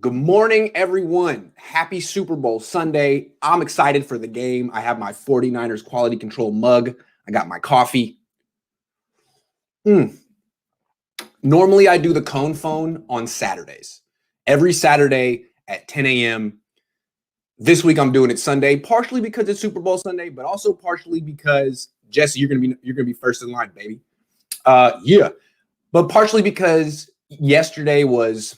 Good morning, everyone. Happy Super Bowl Sunday. I'm excited for the game. I have my 49ers quality control mug. I got my coffee. Normally, I do the Cohn phone on Saturdays. Every Saturday at 10 a.m. This week, I'm doing it Sunday, partially because it's Super Bowl Sunday, but also partially because, Jesse, you're gonna be first in line, baby. But partially because yesterday was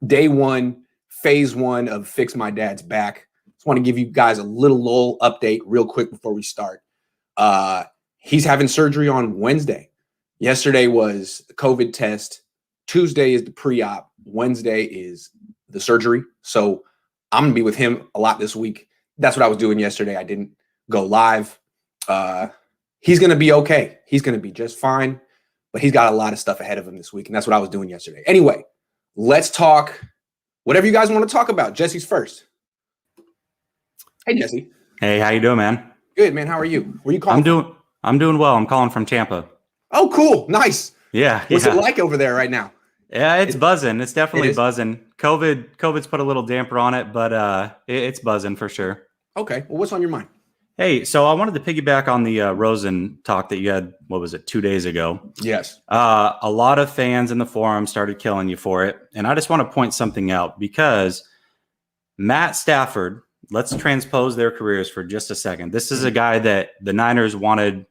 day one, phase one of Fix My Dad's Back. Just want to give you guys a little update real quick before we start. He's having surgery on Wednesday. Yesterday was the COVID test. Tuesday is the pre-op. Wednesday is the surgery. So I'm going to be with him a lot this week. That's what I was doing yesterday. I didn't go live. He's going to be okay. He's going to be just fine. But he's got a lot of stuff ahead of him this week. And that's what I was doing yesterday. Anyway, let's talk whatever you guys want to talk about. Jesse's first. Hey, Jesse. Hey, how you doing, man? Good, man. How are you? Where you calling I'm doing well. I'm calling from Tampa. Oh, cool. Nice. Yeah. What's it like over there right now? Yeah, it's buzzing. It's definitely buzzing. COVID's put a little damper on it, but it's buzzing for sure. Okay. Well, what's on your mind? Hey, so I wanted to piggyback on the Rosen talk that you had, 2 days ago? Yes. A lot of fans in the forum started killing you for it. And I just want to point something out because Matt Stafford, let's transpose their careers for just a second. This is a guy that the Niners wanted,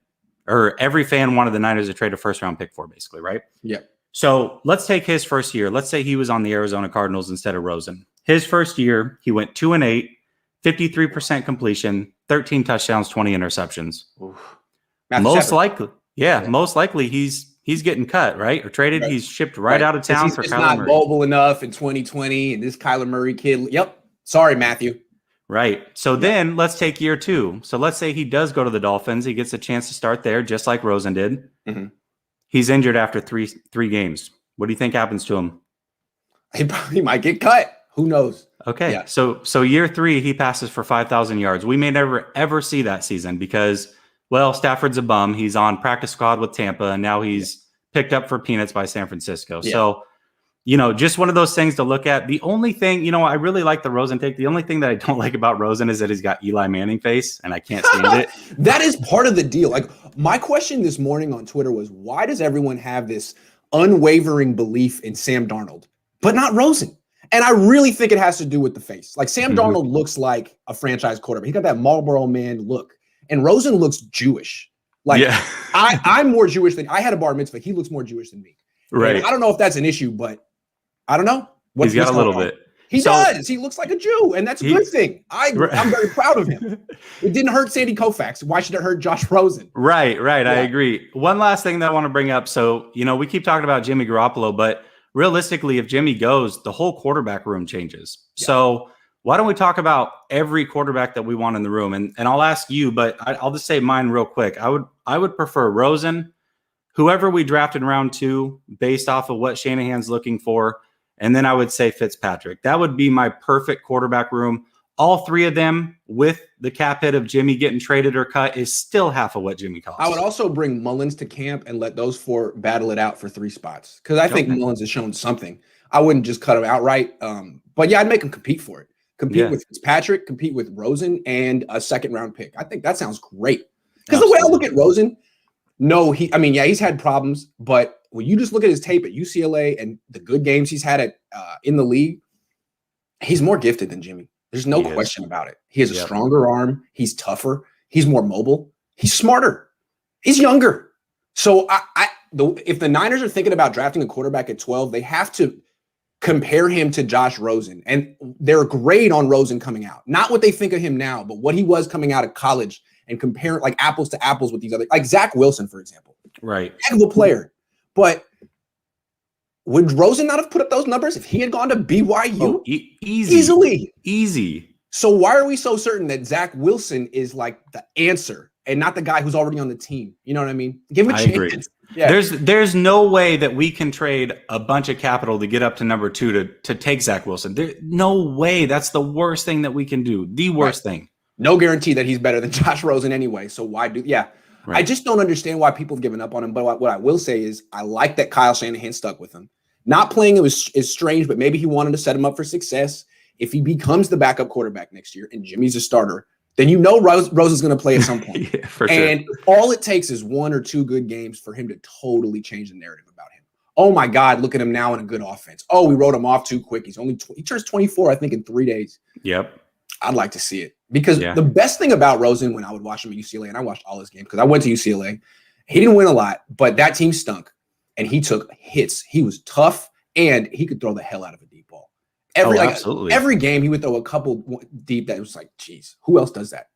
or every fan wanted the Niners to trade a first-round pick for, basically, right? Yeah. So let's take his first year. Let's say he was on the Arizona Cardinals instead of Rosen. His first year, he went 2-8, 53% completion, 13 touchdowns, 20 interceptions. Most likely he's getting cut, right? Or traded. Right. He's shipped right out of town for Kyler Murray. He's not mobile enough in 2020, and this Kyler Murray kid. Yep. Sorry, Matthew. Right. So then let's take year two. So let's say he does go to the Dolphins. He gets a chance to start there, just like Rosen did. Mm-hmm. He's injured after three games. What do you think happens to him? He might get cut. Who knows? Okay. Yeah. So year three, he passes for 5,000 yards. We may never, ever see that season because, well, Stafford's a bum. He's on practice squad with Tampa, and now he's picked up for peanuts by San Francisco. Yeah. So, just one of those things to look at. The only thing, I really like the Rosen take. The only thing that I don't like about Rosen is that he's got Eli Manning face, and I can't stand it. That is part of the deal. Like, my question this morning on Twitter was, why does everyone have this unwavering belief in Sam Darnold, but not Rosen? And I really think it has to do with the face. Like, Sam Darnold looks like a franchise quarterback. He got that Marlboro Man look. And Rosen looks Jewish. Like, yeah. I'm more Jewish than – I had a bar mitzvah. He looks more Jewish than me. Right. And I don't know if that's an issue, but I don't know. He's got a little bit. He does. He looks like a Jew, and that's a good thing. I'm very proud of him. It didn't hurt Sandy Koufax. Why should it hurt Josh Rosen? Right. Yeah. I agree. One last thing that I want to bring up. So, we keep talking about Jimmy Garoppolo, but realistically, if Jimmy goes, the whole quarterback room changes. Yeah. So why don't we talk about every quarterback that we want in the room? And I'll ask you, but I'll just say mine real quick. I would prefer Rosen, whoever we drafted in round 2, based off of what Shanahan's looking for. And then I would say Fitzpatrick. That would be my perfect quarterback room. All three of them with the cap hit of Jimmy getting traded or cut is still half of what Jimmy costs. I would also bring Mullins to camp and let those 4 battle it out for 3 spots. Because I think Mullins has shown something. I wouldn't just cut him outright. But yeah, I'd make him compete for it. Compete with Fitzpatrick, compete with Rosen, and a second-round pick. I think that sounds great. Because the way I look at Rosen, he's had problems, but when you just look at his tape at UCLA and the good games he's had in the league, he's more gifted than Jimmy. There's no question about it. He has a stronger arm. He's tougher. He's more mobile. He's smarter. He's younger. So if the Niners are thinking about drafting a quarterback at 12, they have to compare him to Josh Rosen. And they're great on Rosen coming out. Not what they think of him now, but what he was coming out of college, and compare like apples to apples with these other, like Zach Wilson, for example. Right. Heck of a player. But would Rosen not have put up those numbers if he had gone to BYU? Oh, easily. So why are we so certain that Zach Wilson is like the answer and not the guy who's already on the team? You know what I mean? Give him a chance. Agree. Yeah. There's no way that we can trade a bunch of capital to get up to number 2 to take Zach Wilson. No way. That's the worst thing that we can do. The worst thing. No guarantee that he's better than Josh Rosen anyway. So why do? Yeah. Right. I just don't understand why people have given up on him. But what I will say is I like that Kyle Shanahan stuck with him. Not playing him is strange, but maybe he wanted to set him up for success. If he becomes the backup quarterback next year and Jimmy's a starter, then Rosen's going to play at some point. Yeah, for and sure. all it takes is 1 or 2 good games for him to totally change the narrative about him. Oh my God, look at him now in a good offense. Oh, we wrote him off too quick. He turns 24, I think, in 3 days. Yep. I'd like to see it because the best thing about Rosen when I would watch him at UCLA, and I watched all his games because I went to UCLA, he didn't win a lot, but that team stunk and he took hits. He was tough and he could throw the hell out of a deep ball. Absolutely. Every game he would throw a couple deep that was like, geez, who else does that?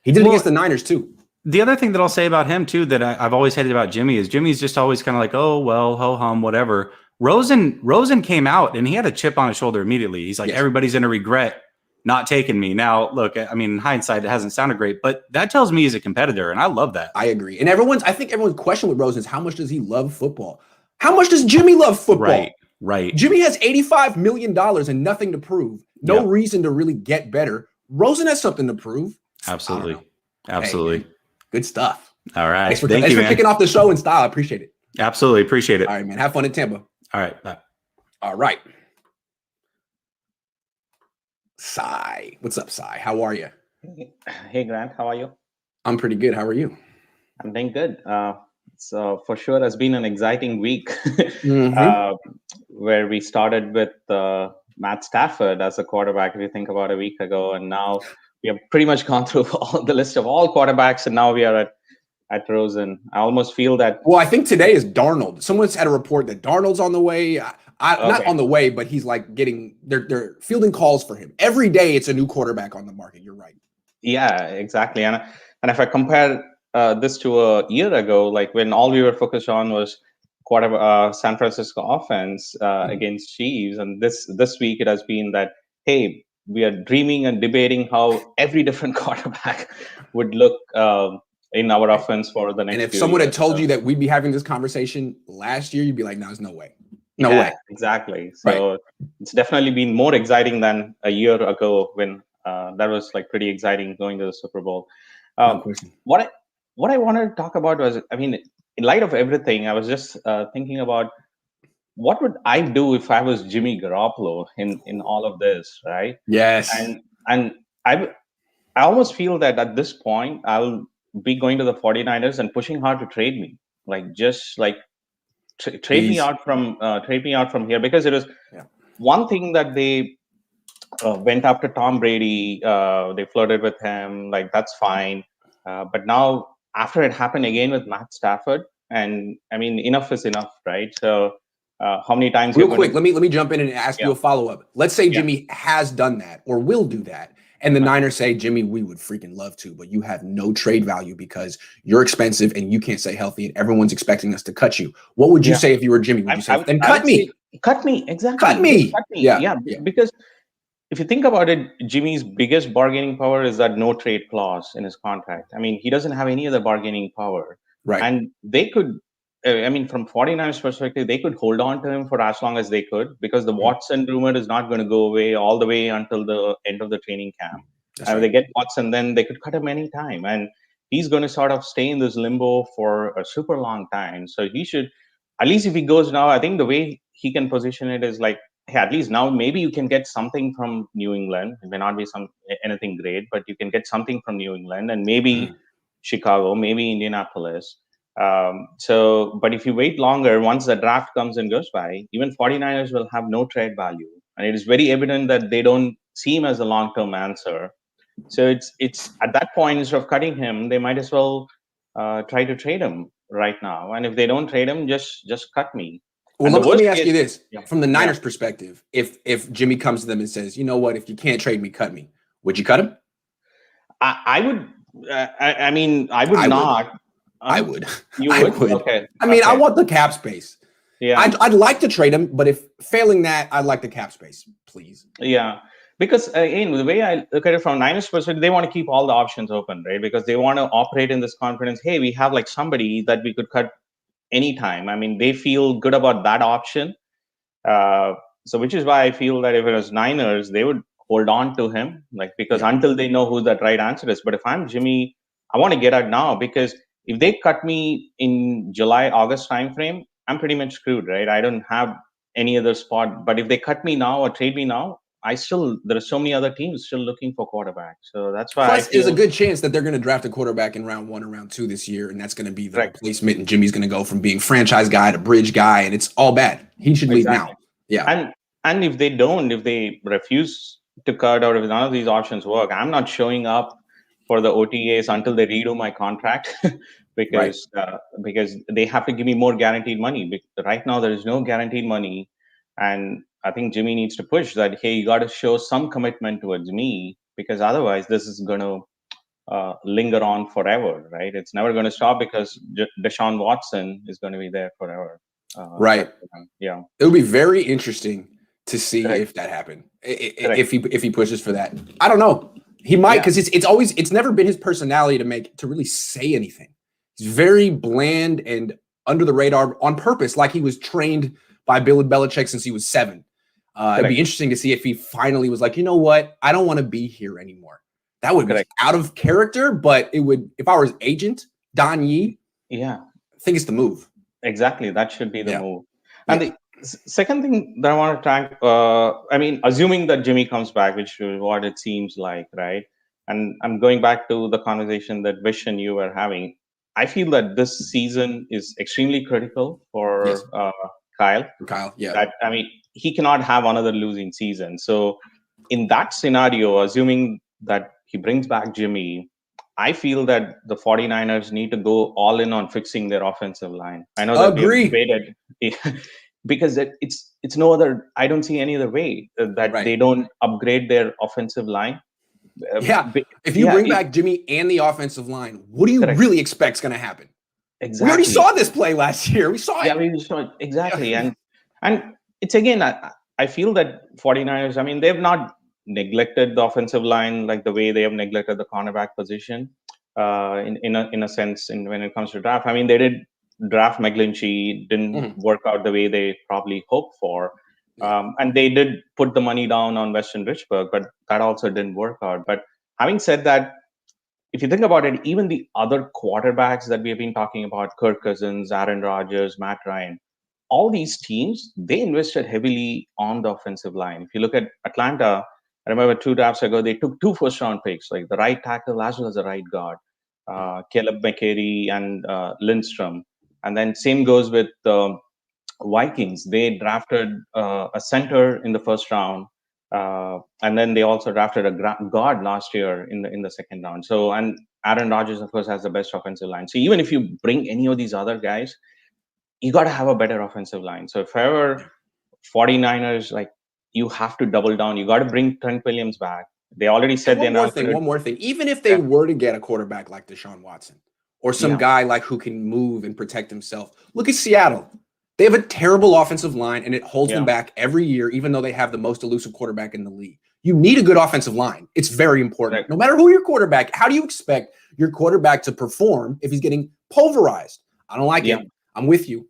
He did it against the Niners too. The other thing that I'll say about him too that I've always hated about Jimmy is Jimmy's just always kind of like, oh, well, ho-hum, whatever. Rosen came out and he had a chip on his shoulder immediately. He's like, everybody's going to regret not taking me. Now, look, I mean, in hindsight, it hasn't sounded great, but that tells me he's a competitor, and I love that. I agree. And I think everyone's question with Rosen is how much does he love football? How much does Jimmy love football? Right. Jimmy has $85 million and nothing to prove. No reason to really get better. Rosen has something to prove. Absolutely. Hey, good stuff. All right. Thanks for kicking off the show in style. I appreciate it. Absolutely. Appreciate it. All right, man. Have fun in Tampa. All right. Bye. All right. Cy. What's up, Cy? How are you? Hey, Grant. How are you? I'm pretty good. How are you? I'm doing good. So for sure, it's been an exciting week where we started with Matt Stafford as a quarterback, if you think about a week ago. And now we have pretty much gone through all the list of all quarterbacks. And now we are at Rosen. I almost feel that. Well, I think today is Darnold. Someone's had a report that Darnold's on the way. Not on the way, but he's like they're fielding calls for him. Every day it's a new quarterback on the market. You're right. Yeah, exactly. And if I compare this to a year ago, like when all we were focused on was San Francisco offense against Chiefs, and this week it has been that, hey, we are dreaming and debating how every different quarterback would look in our offense for the next. And if someone had told you that we'd be having this conversation last year, you'd be like, no, there's no way. No way. Exactly. So it's definitely been more exciting than a year ago when that was like pretty exciting going to the Super Bowl. What I wanted to talk about was, I mean, in light of everything, I was just thinking about what would I do if I was Jimmy Garoppolo in all of this, right? Yes. And I almost feel that at this point, I'll be going to the 49ers and pushing hard to trade me, like just like trade me out from here, because it was one thing that they went after Tom Brady, they flirted with him, like that's fine, but now after it happened again with Matt Stafford, and I mean enough is enough, right? So how many times? Real quick, let me jump in and ask you a follow-up. Let's say Jimmy has done that or will do that, and the Niners say, Jimmy, we would freaking love to, but you have no trade value because you're expensive and you can't stay healthy and everyone's expecting us to cut you. What would you say if you were Jimmy? Would you say, then cut me? Cut me, exactly. Cut me. Yeah, because if you think about it, Jimmy's biggest bargaining power is that no trade clause in his contract. I mean, he doesn't have any other bargaining power. Right. And they could, I mean, from 49ers perspective, they could hold on to him for as long as they could, because the Watson rumor is not going to go away all the way until the end of the training camp. If they get Watson, then they could cut him anytime. And he's going to sort of stay in this limbo for a super long time. So he should, at least if he goes now, I think the way he can position it is like, hey, at least now maybe you can get something from New England. It may not be anything great, but you can get something from New England and maybe Chicago, maybe Indianapolis. But if you wait longer, once the draft comes and goes by, even 49ers will have no trade value. And it is very evident that they don't see him as a long-term answer. So it's at that point, instead of cutting him, they might as well try to trade him right now. And if they don't trade him, just cut me. Well, let me ask you this. From the Niners perspective, if Jimmy comes to them and says, you know what, if you can't trade me, cut me, would you cut him? I would. I mean, I would not. I would. You would? Okay. I mean, I want the cap space. Yeah. I'd like to trade him, but if failing that, I'd like the cap space, please. Yeah. Because again, the way I look at it from Niners perspective, they want to keep all the options open, right? Because they want to operate in this confidence. Hey, we have like somebody that we could cut anytime. I mean, they feel good about that option. So which is why I feel that if it was Niners, they would hold on to him, like, because until they know who that right answer is. But if I'm Jimmy, I want to get out now, because if they cut me in July, August timeframe, I'm pretty much screwed, right? I don't have any other spot. But if they cut me now or trade me now, there are so many other teams still looking for quarterbacks. So that's why Plus, there's a good chance that they're going to draft a quarterback in round 1 or round 2 this year, and that's going to be the replacement. And Jimmy's going to go from being franchise guy to bridge guy, and it's all bad. He should leave now. Yeah. And if they refuse to cut, or if none of these options work, I'm not showing up for the OTAs until they redo my contract because they have to give me more guaranteed money. Right now, there is no guaranteed money, and I think Jimmy needs to push that. Hey, you got to show some commitment towards me, because otherwise, this is going to linger on forever, right? It's never going to stop, because Deshaun Watson is going to be there forever. Right. Yeah. It would be very interesting to see if that happened. If he pushes for that. I don't know. He might, because it's never been his personality to really say anything. He's very bland and under the radar on purpose, like he was trained by Bill Belichick since he was 7. It'd be interesting to see if he finally was like, you know what? I don't want to be here anymore. That would be out of character, but it would, if I were his agent, Don Yee, I think it's the move. Exactly. That should be the move. And the second thing that I want to track, assuming that Jimmy comes back, which is what it seems like, right? And I'm going back to the conversation that Vish and you were having. I feel that this season is extremely critical for Kyle. He cannot have another losing season. So in that scenario, assuming that he brings back Jimmy, I feel that the 49ers need to go all in on fixing their offensive line. I know that we debated because it's no other. I don't see any other way that they don't upgrade their offensive line. If you bring back Jimmy and the offensive line, what do you really expect is going to happen? Exactly. We already saw this play last year. We saw it. Yeah, we saw it. Exactly. And it's again, I feel that 49ers, they've not neglected the offensive line like the way they have neglected the cornerback position in a sense when it comes to draft. They did draft McGlinchey, didn't work out the way they probably hoped for. And they did put the money down on Weston Richburg, but that also didn't work out. But having said that, if you think about it, even the other quarterbacks that we have been talking about, Kirk Cousins, Aaron Rodgers, Matt Ryan, all these teams, they invested heavily on the offensive line. If you look at Atlanta, I remember 2 drafts ago, they took 2 first-round picks, like the right tackle as well as the right guard, Caleb McCary and Lindstrom. And then same goes with Vikings. They drafted a center in the first round, and then they also drafted a guard last year in the second round. So, and Aaron Rodgers, of course, has the best offensive line. So even if you bring any of these other guys, you got to have a better offensive line. So if ever 49ers, you have to double down. You got to bring Trent Williams back. They already said they're not. One more thing. Even if they were to get a quarterback like Deshaun Watson or some guy who can move and protect himself, look at Seattle. They have a terrible offensive line, and it holds them back every year, even though they have the most elusive quarterback in the league. You need a good offensive line. It's very important. No matter who your quarterback, how do you expect your quarterback to perform if he's getting pulverized? I don't like it. I'm with you.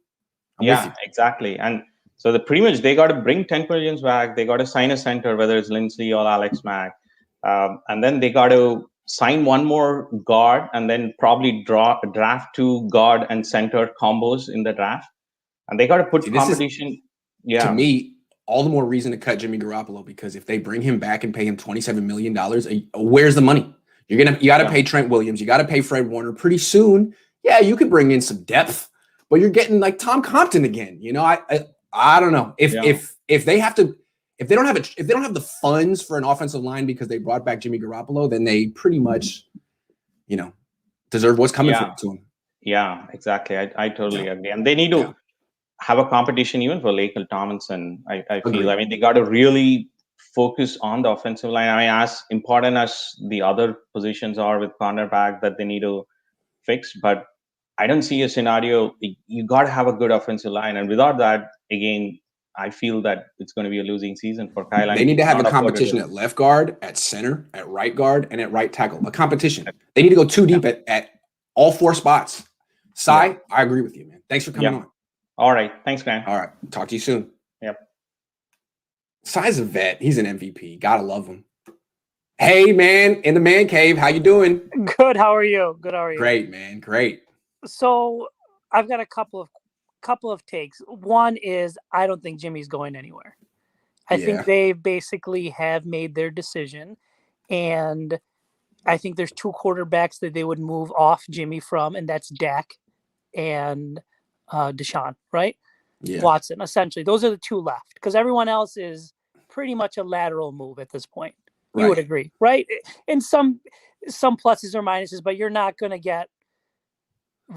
I'm with you. Exactly. And so pretty much they got to bring 10 million back. They got to sign a center, whether it's Lindsey or Alex Mack. And then they got to sign one more guard and then probably draft 2 guard and center combos in the draft. And they got to put competition. To me, all the more reason to cut Jimmy Garoppolo, because if they bring him back and pay him $27 million, where's the money? You got to pay Trent Williams. You got to pay Fred Warner pretty soon. Yeah, you could bring in some depth, but you're getting like Tom Compton again. I don't know if they don't have the funds for an offensive line because they brought back Jimmy Garoppolo, then they pretty much, deserve what's coming to them. Yeah, exactly. I totally agree. And they need to have a competition even for Lakel Tomlinson. I feel. They got to really focus on the offensive line. As important as the other positions are with cornerback that they need to fix, but I don't see a scenario. You got to have a good offensive line, and without that, again, I feel that it's going to be a losing season for Kyle. They need to have a competition at left guard, at center, at right guard, and at right tackle. A competition. They need to go too deep at all 4 spots. Sai, I agree with you, man. Thanks for coming on. All right. Thanks, man. All right. Talk to you soon. Yep. Sai's a vet. He's an MVP. Gotta love him. Hey, man, in the man cave. How you doing? Good. How are you? Good. How are you? Great, man. Great. So I've got a couple of couple of takes. One is I don't think Jimmy's going anywhere. I think they basically have made their decision, and I think there's 2 quarterbacks that they would move off Jimmy from, and that's Dak and Deshaun, right? Yeah. Watson, essentially. Those are the 2 left because everyone else is pretty much a lateral move at this point. You would agree, right? And some pluses or minuses, but you're not going to get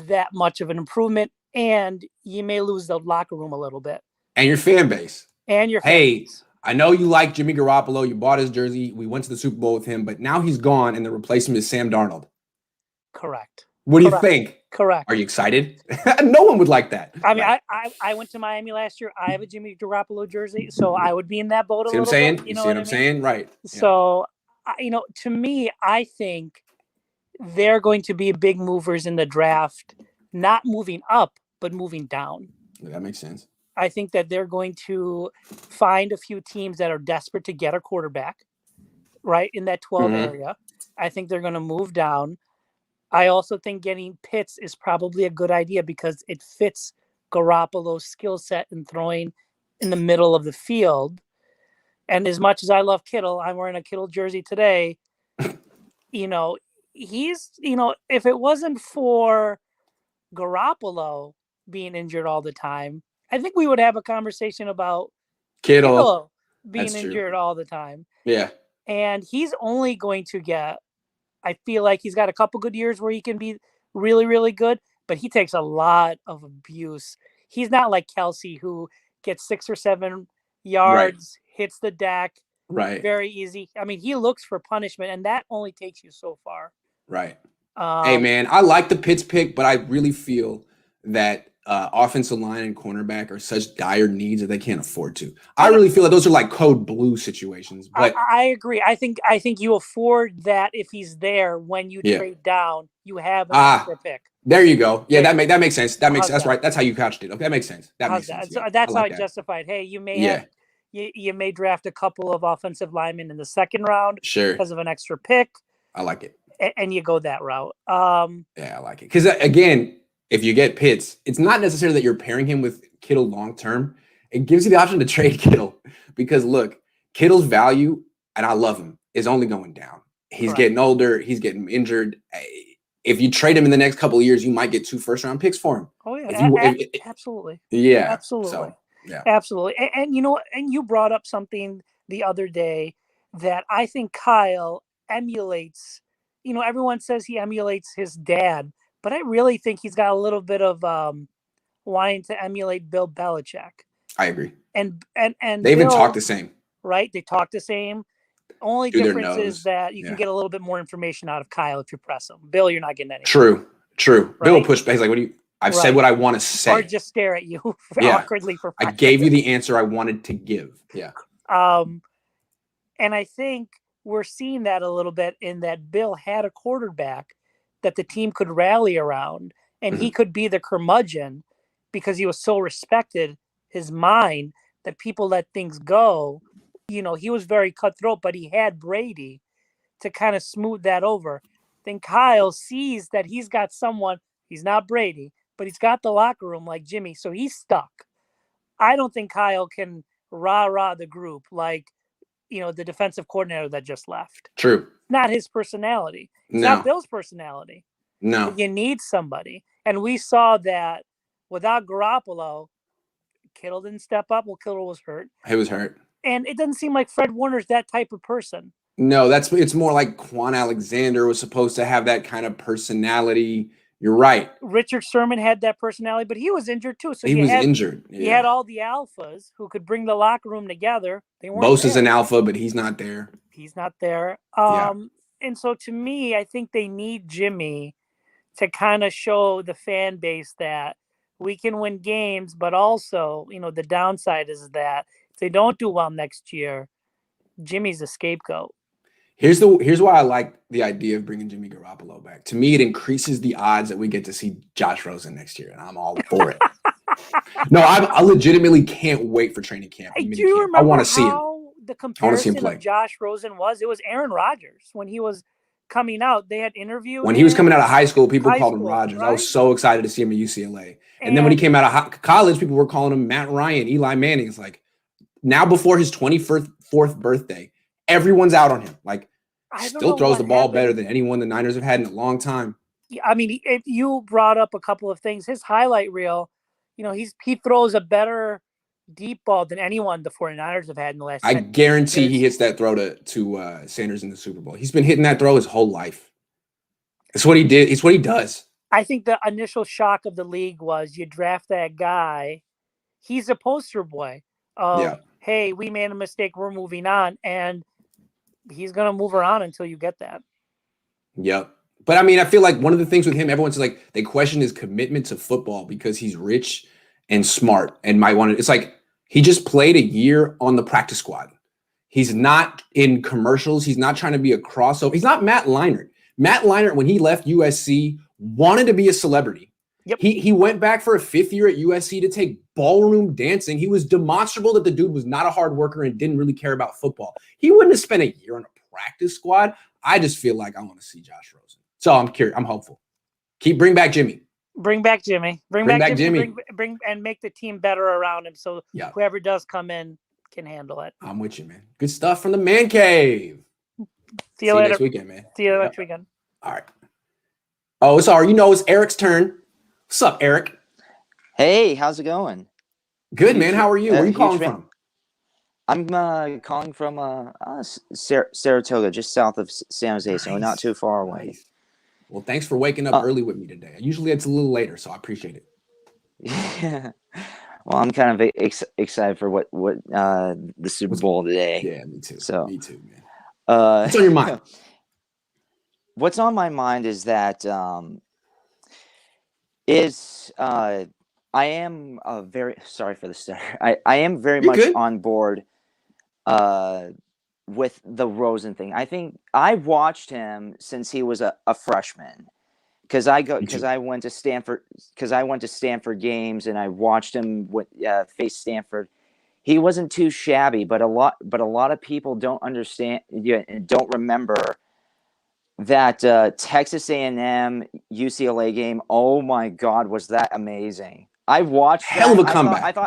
that much of an improvement, and you may lose the locker room a little bit. And your fan base. Hey, I know you like Jimmy Garoppolo. You bought his jersey. We went to the Super Bowl with him, but now he's gone, and the replacement is Sam Darnold. Correct. What do you think? Correct. Are you excited? No one would like that. I mean, I went to Miami last year. I have a Jimmy Garoppolo jersey, so I would be in that boat a little bit. You know what I'm saying? Right. So, to me, I think they're going to be big movers in the draft, not moving up, but moving down. That makes sense. I think that they're going to find a few teams that are desperate to get a quarterback, right, in that 12 area. I think they're going to move down. I also think getting Pitts is probably a good idea because it fits Garoppolo's skill set in throwing in the middle of the field. And as much as I love Kittle, I'm wearing a Kittle jersey today. He's, if it wasn't for Garoppolo being injured all the time, I think we would have a conversation about Kittle being injured all the time. Yeah. And he's only going to get, I feel like he's got a couple good years where he can be really, really good, but he takes a lot of abuse. He's not like Kelsey, who gets 6 or 7 yards, hits the deck, very easy. I mean, he looks for punishment, and that only takes you so far. Right. Hey, man, I like the Pitts pick, but I really feel that offensive line and cornerback are such dire needs that they can't afford to. I really feel that those are like code blue situations. But I agree. I think you afford that if he's there when you trade down. You have an extra pick. There you go. Yeah, that makes sense. That's right. That's how you couched it. Okay, that makes sense. That makes sense. So that's how I justified. Hey, you may you may draft a couple of offensive linemen in the 2nd round because of an extra pick. I like it. And you go that route. Yeah, I like it. Because again, if you get Pitts, it's not necessarily that you're pairing him with Kittle long term. It gives you the option to trade Kittle because look, Kittle's value, and I love him, is only going down. He's getting older. He's getting injured. If you trade him in the next couple of years, you might get 2 first-round picks for him. Oh yeah, absolutely. Yeah, absolutely. So, yeah, absolutely. And and you brought up something the other day that I think Kyle emulates. Everyone says he emulates his dad. But I really think he's got a little bit of wanting to emulate Bill Belichick. I agree. And they even talk the same. Right? They talk the same. Only difference is that you can get a little bit more information out of Kyle if you press him. Bill, you're not getting anything. True. Right? Bill will push back. He's like, I've said what I want to say. Or just stare at you awkwardly for 5 I gave you the answer I wanted to give. Yeah. And I think we're seeing that a little bit in that Bill had a quarterback that the team could rally around, and he could be the curmudgeon because he was so respected, his mind, that people let things go. He was very cutthroat, but he had Brady to kind of smooth that over. Then Kyle sees that he's got someone, he's not Brady, but he's got the locker room like Jimmy, so he's stuck. I don't think Kyle can rah-rah the group like, the defensive coordinator that just left. True. Not his personality. It's not Bill's personality. No. You need somebody. And we saw that without Garoppolo, Kittle didn't step up. Well, Kittle was hurt. He was hurt. And it doesn't seem like Fred Warner's that type of person. No, it's more like Quan Alexander was supposed to have that kind of personality. You're right. Richard Sherman had that personality, but he was injured too. So he was injured. Yeah. He had all the alphas who could bring the locker room together. They weren't Bosa's an alpha, but he's not there. He's not there. And so to me, I think they need Jimmy to kind of show the fan base that we can win games, but also, the downside is that if they don't do well next year, Jimmy's a scapegoat. Here's why I like the idea of bringing Jimmy Garoppolo back. To me, it increases the odds that we get to see Josh Rosen next year, and I'm all for it. No, I legitimately can't wait for training camp. Do you remember I want to see him. The comparison of Josh Rosen was? It was Aaron Rodgers when he was coming out, they had interviewed when he was coming out of high school, people called him school, Rodgers. right? I was so excited to see him at UCLA. And then when he came out of college, people were calling him Matt Ryan, Eli Manning. It's like now before his 24th birthday, everyone's out on him. Like still throws the ball better than anyone the Niners have had in a long time. I mean, if you brought up a couple of things, his highlight reel, you know, he throws a better deep ball than anyone the 49ers have had in the last. I guarantee he hits that throw to Sanders in the Super Bowl. He's been hitting that throw his whole life. It's what he did. It's what he does. I think the initial shock of the league was you draft that guy. He's a poster boy of, hey, we made a mistake. We're moving on. And he's going to move around until you get that. Yep. But I mean, I feel like one of the things with him, everyone's like, they question his commitment to football because he's rich and smart and might want to. It's like he just played a year on the practice squad. He's not in commercials. He's not trying to be a crossover. He's not Matt Leinart. Matt Leinart, when he left USC, wanted to be a celebrity. Yep. He went back for a 5th year at USC to take ballroom dancing. He was demonstrable that the dude was not a hard worker and didn't really care about football. He wouldn't have spent a year on a practice squad. I just feel like I want to see Josh Rosen. So I'm curious. I'm hopeful. Bring back Jimmy. Bring back Jimmy. Bring back Jimmy. Bring and make the team better around him. So whoever does come in can handle it. I'm with you, man. Good stuff from the man cave. See you later next weekend, man. See you next weekend. All right. Oh, it's all right. You know, it's Eric's turn. What's up, Eric? Hey, how's it going? Good, man. How are you? Where are you calling from? I'm calling from Saratoga, just south of San Jose, so not too far away. Nice. Well, thanks for waking up early with me today. Usually it's a little later, so I appreciate it. Yeah. Well, I'm kind of excited for what the Super Bowl today. Yeah, me too. So me too, man. What's on your mind? What's on my mind is that I am very sorry for the stutter. I am very much on board with the Rosen thing. I think I watched him since he was a freshman because I went to Stanford games and I watched him face Stanford. He wasn't too shabby, but a lot of people don't understand and don't remember that Texas A&M UCLA game. Oh my God, was that amazing! I watched hell of a comeback.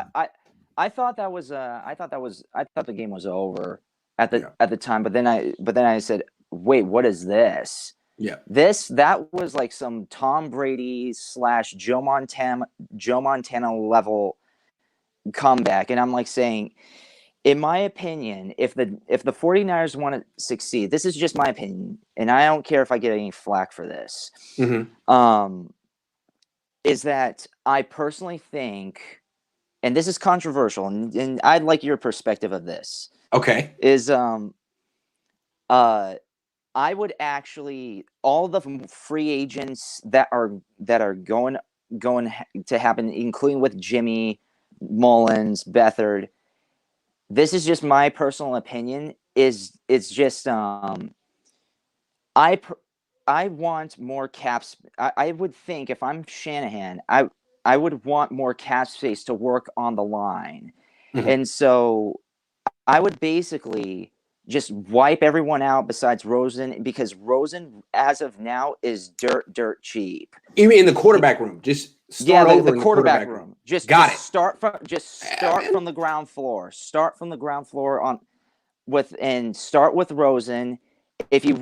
I thought the game was over at the time, but then I said, wait, what is this? Yeah, that was like some Tom Brady / Joe Montana level comeback, and I'm like saying, in my opinion, if the 49ers want to succeed, this is just my opinion, and I don't care if I get any flack for this. Mm-hmm. Is that I personally think, and this is controversial, and I'd like your perspective of this. Okay. Is I would actually, all the free agents that are going to happen, including with Jimmy, Mullins, Beathard. This is just my personal opinion. It's just I want more caps. I would think if I'm Shanahan, I would want more cap space to work on the line, and so I would basically just wipe everyone out besides Rosen, because Rosen, as of now, is dirt cheap. You mean in the quarterback room? Just start over the quarterback room. Just start from the ground floor. Start from the ground floor start with Rosen. If you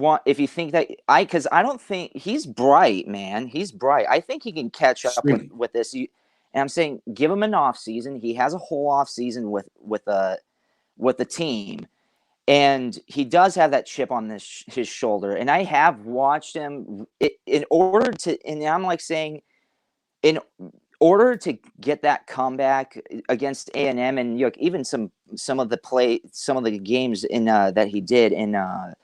think that because I don't think he's bright, man. He's bright. I think he can catch up with this. And I'm saying give him an off season. He has a whole off season with the team. And he does have that chip on his shoulder. And I have watched him in order to get that comeback against A&M, and even some of the games in that he did in the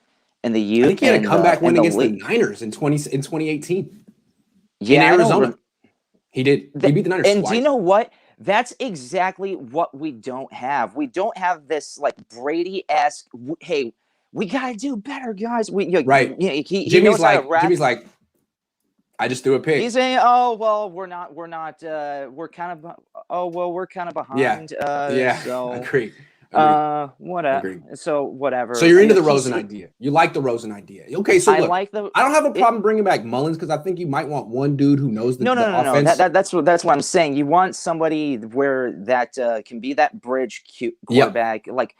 youth. I think he had a comeback win against the Niners in 2018. Yeah, in Arizona. He did. He beat the Niners and twice. Do you know what? That's exactly what we don't have. We don't have this like Brady-esque. Hey, we gotta do better, guys. Right. Jimmy's like, I just threw a pick. He's saying, "Oh well, we're kind of behind." Yeah. So. Agree. Whatever. So whatever. So you're into the Rosen idea. You like the Rosen idea. Okay, so look, I don't have a problem bringing back Mullins because I think you might want one dude who knows the offense. That's what I'm saying. You want somebody where that can be that bridge quarterback. Like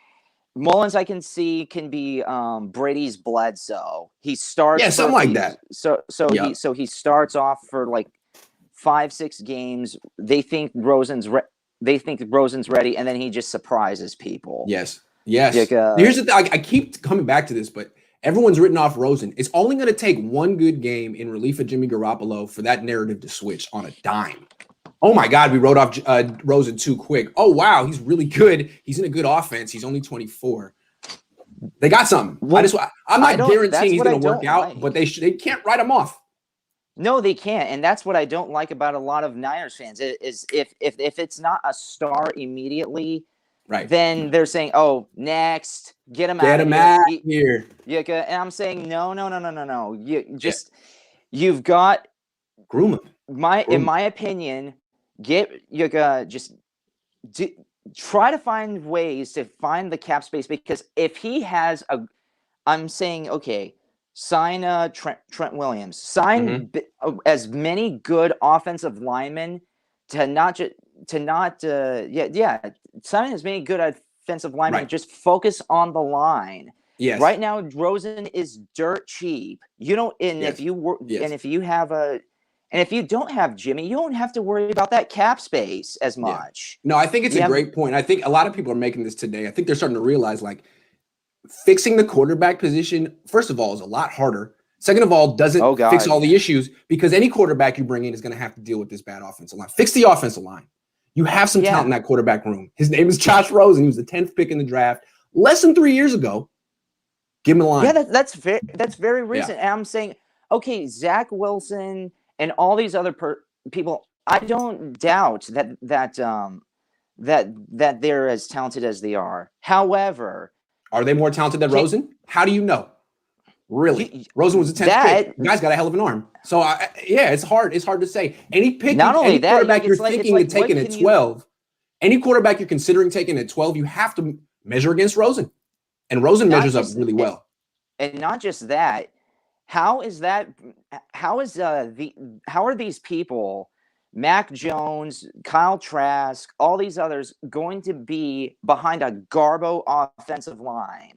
Mullins, I can see can be Brady's Bledsoe. He starts something like that. So he starts off for like 5-6 games. They think Rosen's ready, and then he just surprises people. Yes. Here's the thing. I keep coming back to this, but everyone's written off Rosen. It's only going to take one good game in relief of Jimmy Garoppolo for that narrative to switch on a dime. Oh my God, we wrote off Rosen too quick. Oh wow, he's really good. He's in a good offense. He's only 24. They got something. Well, I'm not guaranteeing he's going to work out, but they can't write him off. No, they can't, and that's what I don't like about a lot of Niners fans. Is if it's not a star immediately, right? Then they're saying, "Oh, next, get him out of here." Yeah, and I'm saying, no. You've got groom him. In my opinion, try to find ways to find the cap space, because if he has I'm saying, okay. Sign Trent Williams. Sign as many good offensive linemen sign as many good offensive linemen. Right. Just focus on the line. Yes. Right now, Rosen is dirt cheap. You don't, and if you don't have Jimmy, you don't have to worry about that cap space as much. No, I think it's a great point. I think a lot of people are making this today. I think they're starting to realize fixing the quarterback position, first of all, is a lot harder. Second of all, doesn't fix all the issues, because any quarterback you bring in is going to have to deal with this bad offensive line. Fix the offensive line. You have some talent in that quarterback room. His name is Josh Rosen. He was the 10th pick in the draft less than 3 years ago. Give him a line. Yeah, that's very recent. And I'm saying, okay, Zach Wilson and all these other people, I don't doubt that they're as talented as they are. However, are they more talented than Rosen? How do you know? Really? Rosen was a 10th pick. The guy's got a hell of an arm. So, it's hard. It's hard to say. Any quarterback you're thinking of taking at 12, any quarterback you're considering taking at 12, you have to measure against Rosen. And Rosen measures up really well. And not just that. How are these people, Mac Jones, Kyle Trask, all these others, going to be behind a Garbo offensive line?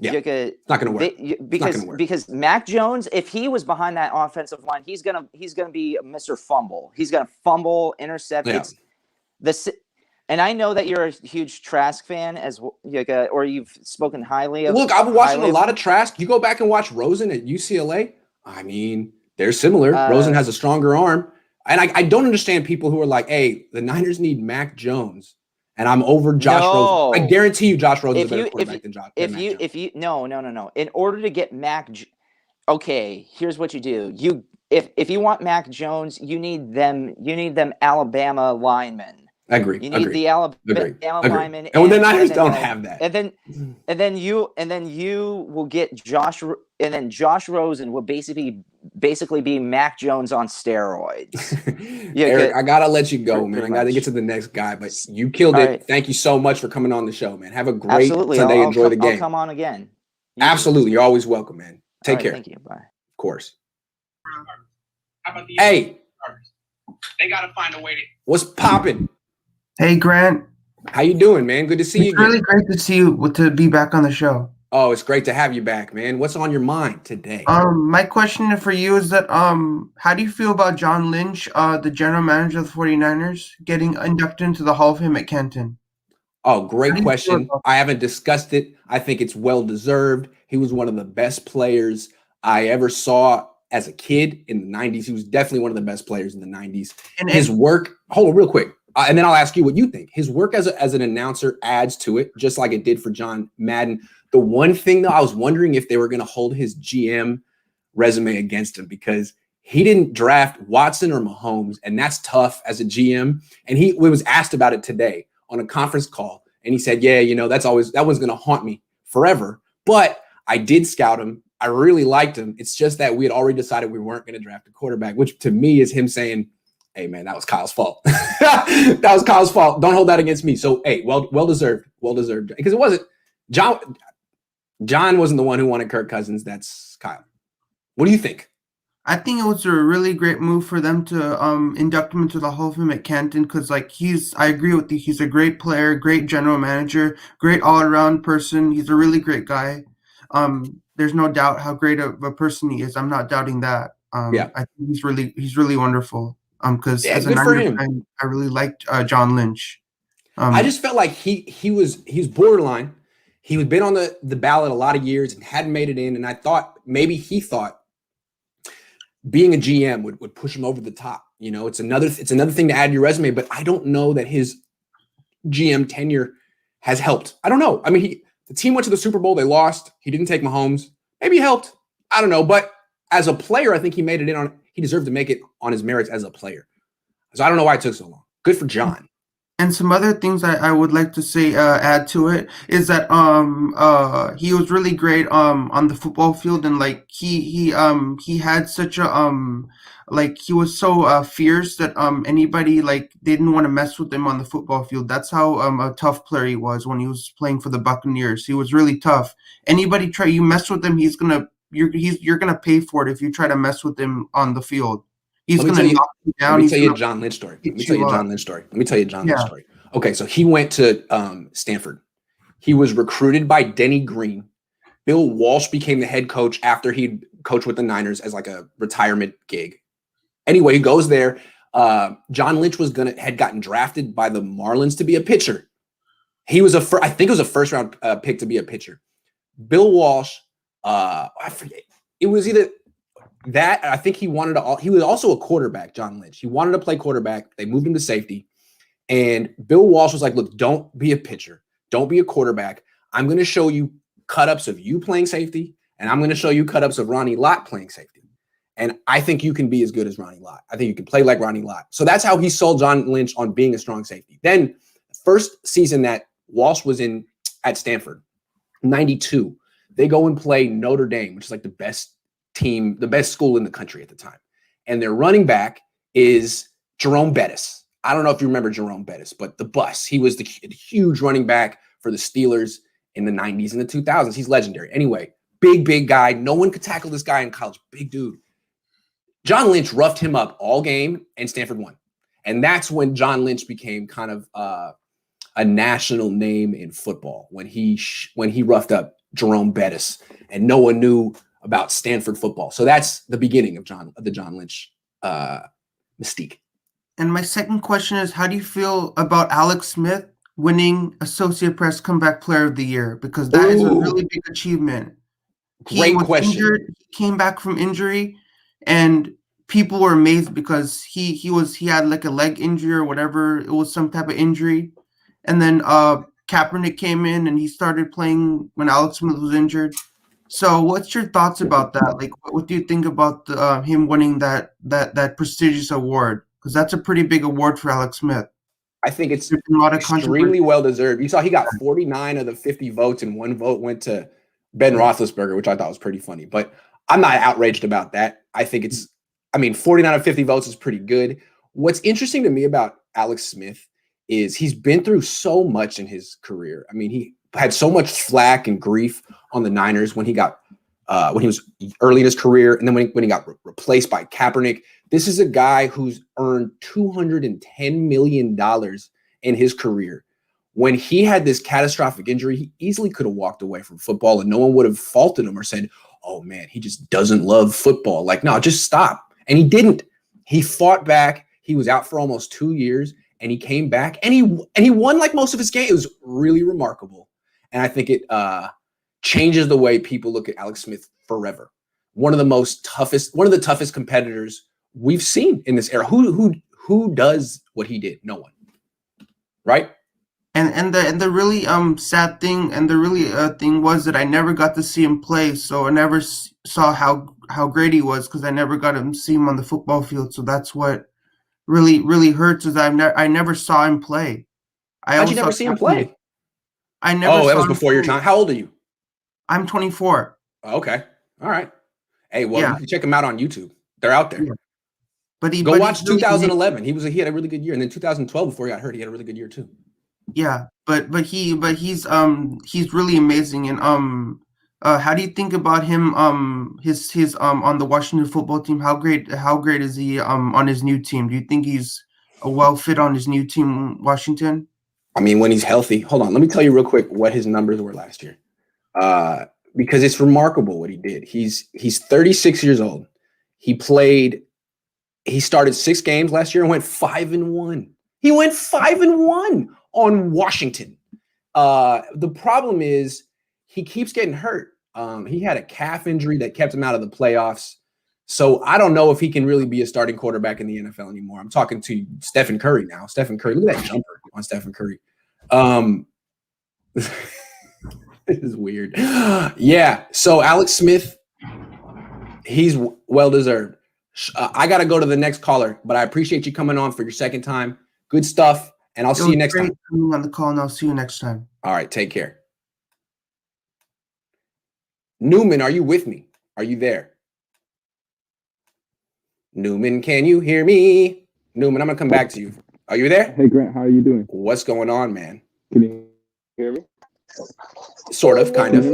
Yeah, it's not going to work. Because Mac Jones, if he was behind that offensive line, he's gonna be Mr. Fumble. He's gonna fumble, intercept. Yeah. And I know that you're a huge Trask fan or you've spoken highly of. Look, I've been watching a lot of Trask. You go back and watch Rosen at UCLA. I mean, they're similar. Rosen has a stronger arm. And I don't understand people who are like, hey, the Niners need Mac Jones, and I'm over Josh Rosen. I guarantee you Josh Rosen is a better quarterback than Mac Jones. No. In order to get here's what you do. If you want Mac Jones, you need them Alabama linemen. I agree. You need the Alabama linemen. And the Niners don't have that. And then you will get Josh, and then Josh Rosen will basically be Mac Jones on steroids. Eric, I gotta let you go, man. I gotta get to the next guy, but you killed it. Right. Thank you so much for coming on the show, man. Have a great Sunday. Enjoy the game. I'll come on again. Absolutely. You're always welcome, man. Take care. Thank you. Bye. Of course. Hey, they gotta find a way to. What's popping? Hey, Grant. How you doing, man? Good to see you. It's really great to see you, to be back on the show. Oh, it's great to have you back, man. What's on your mind today? My question for you is that how do you feel about John Lynch, the general manager of the 49ers, getting inducted into the Hall of Fame at Canton? Oh, great question. I haven't discussed it. I think it's well deserved. He was one of the best players I ever saw as a kid in the 90s. He was definitely one of the best players in the 90s. And his work, hold on real quick. And then I'll ask you what you think. His work as an announcer adds to it, just like it did for John Madden. The one thing, though, I was wondering if they were going to hold his GM resume against him, because he didn't draft Watson or Mahomes, and that's tough as a GM. And he was asked about it today on a conference call, and he said, yeah, that one's going to haunt me forever. But I did scout him. I really liked him. It's just that we had already decided we weren't going to draft a quarterback, which to me is him saying, Hey man, that was Kyle's fault. That was Kyle's fault. Don't hold that against me. So hey, well deserved, because it wasn't John. John wasn't the one who wanted Kirk Cousins. That's Kyle. What do you think? I think it was a really great move for them to induct him into the Hall of Fame at Canton because, like, I agree with you. He's a great player, great general manager, great all-around person. He's a really great guy. There's no doubt how great of a person he is. I'm not doubting that. Yeah. I think he's really wonderful. Because as a good for Niner him. fan, I really liked John Lynch. I just felt like he was borderline. He had been on the ballot a lot of years and hadn't made it in. And I thought maybe he thought being a GM would push him over the top. You know, it's another thing to add to your resume, but I don't know that his GM tenure has helped. I don't know. I mean, the team went to the Super Bowl. They lost. He didn't take Mahomes. Maybe he helped. I don't know. But as a player, I think he made it in he deserved to make it on his merits as a player. So I don't know why it took so long. Good for John. And some other things I would like to say, add to it, is that he was really great on the football field, and like he had such a like he was so fierce that anybody like didn't want to mess with him on the football field. That's how a tough player he was when he was playing for the Buccaneers. He was really tough. Anybody you mess with him, you're gonna pay for it if you try to mess with him on the field. He's going to knock you down. Let me tell you a John Lynch story. Let me tell you a John Lynch story. Okay, so he went to Stanford. He was recruited by Denny Green. Bill Walsh became the head coach after he'd coached with the Niners as like a retirement gig. Anyway, he goes there. John Lynch had gotten drafted by the Marlins to be a pitcher. He was I think it was a first round pick to be a pitcher. Bill Walsh, I forget. It was either that, I think he was also a quarterback, John Lynch. He wanted to play quarterback. They moved him to safety. And Bill Walsh was like, look, don't be a pitcher. Don't be a quarterback. I'm going to show you cut-ups of you playing safety, and I'm going to show you cut-ups of Ronnie Lott playing safety. And I think you can be as good as Ronnie Lott. I think you can play like Ronnie Lott. So that's how he sold John Lynch on being a strong safety. Then first season that Walsh was in at Stanford, 92, they go and play Notre Dame, which is like the best team, the best school in the country at the time. And their running back is Jerome Bettis. I don't know if you remember Jerome Bettis, but the bus. He was the huge running back for the Steelers in the 90s and the 2000s. He's legendary. Anyway, big guy. No one could tackle this guy in college. Big dude. John Lynch roughed him up all game, and Stanford won. And that's when John Lynch became kind of a national name in football, when he roughed up Jerome Bettis, and no one knew about Stanford football. So that's the beginning of the John Lynch mystique. And my second question is, how do you feel about Alex Smith winning Associate Press Comeback Player of the Year? Because that is a really big achievement. Great question. Injured, he came back from injury, and people were amazed because he had like a leg injury or whatever. It was some type of injury. And then Kaepernick came in and he started playing when Alex Smith was injured. So what's your thoughts about that? Like, what do you think about him winning that prestigious award? Because that's a pretty big award for Alex Smith. I think it's extremely well deserved. You saw he got 49 of the 50 votes, and 1 vote went to Ben Roethlisberger, which I thought was pretty funny. But I'm not outraged about that. I think 49 of 50 votes is pretty good. What's interesting to me about Alex Smith is he's been through so much in his career. I mean, he had so much flack and grief on the Niners when he was early in his career, and then when he got replaced by Kaepernick. This is a guy who's earned $210 million in his career. When he had this catastrophic injury, he easily could have walked away from football, and no one would have faulted him or said, oh man, he just doesn't love football. Like, no, just stop. And he didn't. He fought back. He was out for almost 2 years, and he came back, and he won like most of his game. It was really remarkable. And I think it changes the way people look at Alex Smith forever. One of the toughest competitors we've seen in this era. Who does what he did? No one. Right? And the really sad thing, and the really thing was that I never got to see him play, so I never saw how great he was because I never got to see him on the football field. So that's what really hurts, is I never saw him play. How'd you never see him play? I never. Oh, that was before your time. How old are you? I'm 24. Okay. All right. Hey, well, you can check them out on YouTube. They're out there. Yeah. But he Go watch really 2011. He had a really good year, and then 2012 before he got hurt, he had a really good year too. Yeah, but he's really amazing. And how do you think about him his on the Washington football team? How great is he on his new team? Do you think he's a well fit on his new team, Washington? I mean, when he's healthy. Hold on, let me tell you real quick what his numbers were last year. Because it's remarkable what he did. He's 36 years old. He started 6 games last year and went 5-1. He went 5-1 on Washington. The problem is he keeps getting hurt. He had a calf injury that kept him out of the playoffs. So I don't know if he can really be a starting quarterback in the NFL anymore. I'm talking to Stephen Curry now. Stephen Curry, look at that jumper on Stephen Curry. This is weird. Yeah. So Alex Smith, he's well deserved. I got to go to the next caller, but I appreciate you coming on for your second time. Good stuff. And I'll see you next time. On the call, and I'll see you next time. All right. Take care. Newman, are you with me? Are you there? Newman, can you hear me? Newman, I'm going to come back to you. Are you there? Hey, Grant, how are you doing? What's going on, man? Can you hear me? Sort of, kind of.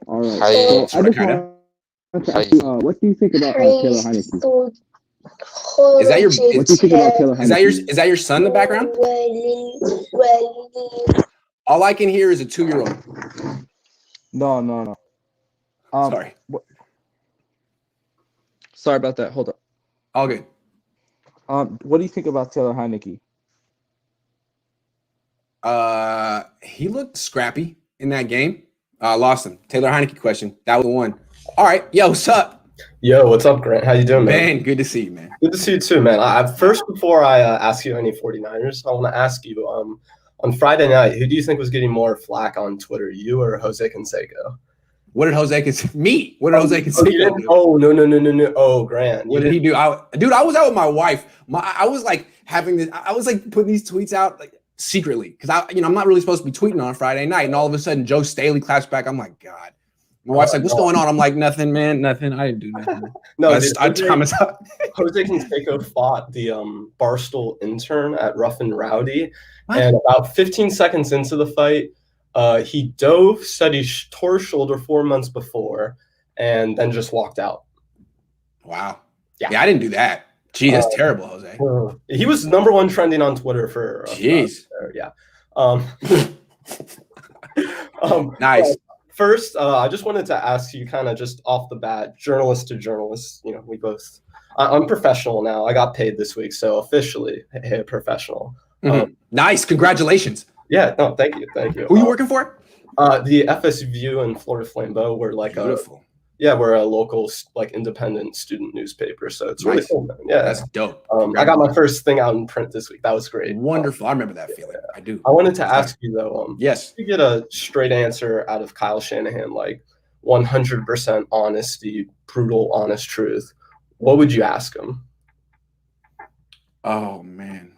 All right. So I just want to ask you, what do you think about Taylor Heineke? Is that your? What do you think about Taylor Heineke? Is that your son in the background? All I can hear is a 2-year-old. No. Sorry. Sorry about that. Hold up. All good. What do you think about Taylor Heineke? He looked scrappy in that game. Lost him. Taylor Heineke question. That was the one. All right. Yo, what's up? Yo, what's up, Grant? How you doing, man? Man, good to see you, man. Good to see you too, man. First, before I ask you any 49ers, I want to ask you, on Friday night, who do you think was getting more flack on Twitter, you or Jose Canseco? What did Jose Canseco? Me? What did Jose Canseco do? Oh, no. Oh, Grant. What did he do? I was out with my wife. I was like having this. I was like putting these tweets out like secretly because I'm not really supposed to be tweeting on Friday night, and all of a sudden Joe Staley claps back. I'm like, God. My wife's like, what's going on? I'm like, nothing, man, nothing. I didn't do nothing. No, Jose Canseco fought the Barstool intern at Rough and Rowdy, and about 15 seconds into the fight, he dove, said he tore his shoulder 4 months before, and then just walked out. Wow. Yeah, I didn't do that. Gee, that's terrible, Jose. He was #1 trending on Twitter for. Jeez. Yeah. Nice. First, I just wanted to ask you kind of just off the bat, journalist to journalist, we both, I'm professional now. I got paid this week. So officially, hey, professional. Nice. Congratulations. Yeah. No, thank you. Who are you working for? The FSU and Florida Flambeau were like beautiful. We're a local like independent student newspaper. So it's really cool, man. Yeah. That's dope. I got my first thing out in print this week. That was great. Wonderful. I remember that feeling. I do. I wanted to ask you though, yes, you get a straight answer out of Kyle Shanahan, like 100% honesty, brutal, honest truth. What would you ask him? Oh man.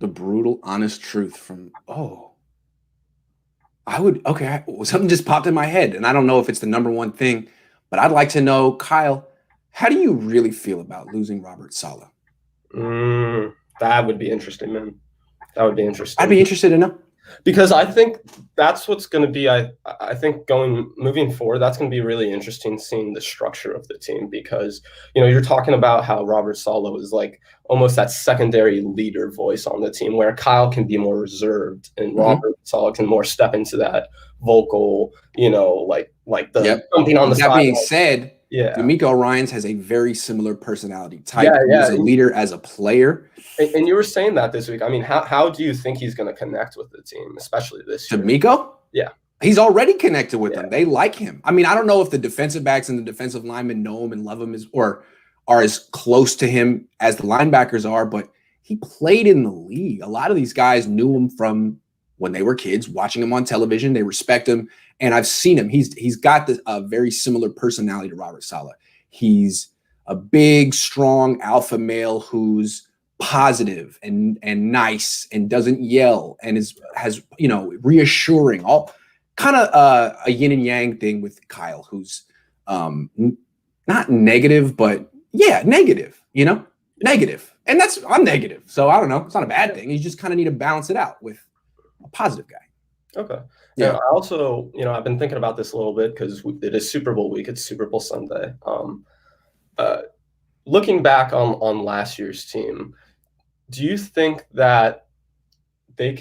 The brutal, honest truth from, something just popped in my head, and I don't know if it's the #1 thing, but I'd like to know, Kyle, how do you really feel about losing Robert Saleh? That would be interesting, man. That would be interesting. I'd be interested to know. Because I think that's what's going to be, I think moving forward, that's going to be really interesting seeing the structure of the team because, you're talking about how Robert Saleh was like almost that secondary leader voice on the team where Kyle can be more reserved and Robert Saleh can more step into that vocal, like the jumping on the side. That being said, D'Amico Ryans has a very similar personality type. He's a leader as a player. And you were saying that this week. I mean, how do you think he's going to connect with the team, especially this year? D'Amico? Yeah. He's already connected with them. They like him. I mean, I don't know if the defensive backs and the defensive linemen know him and love him or are as close to him as the linebackers are, but he played in the league. A lot of these guys knew him from when they were kids, watching him on television. They respect him. And I've seen him. He's got a very similar personality to Robert Saleh. He's a big, strong alpha male who's positive and nice and doesn't yell and has reassuring. All kind of a yin and yang thing with Kyle, who's not negative, but yeah, negative, negative. And I'm negative. So I don't know. It's not a bad thing. You just kind of need to balance it out with a positive guy. Okay. Yeah. And I also, I've been thinking about this a little bit because it is Super Bowl week. It's Super Bowl Sunday. Looking back on last year's team, do you think that they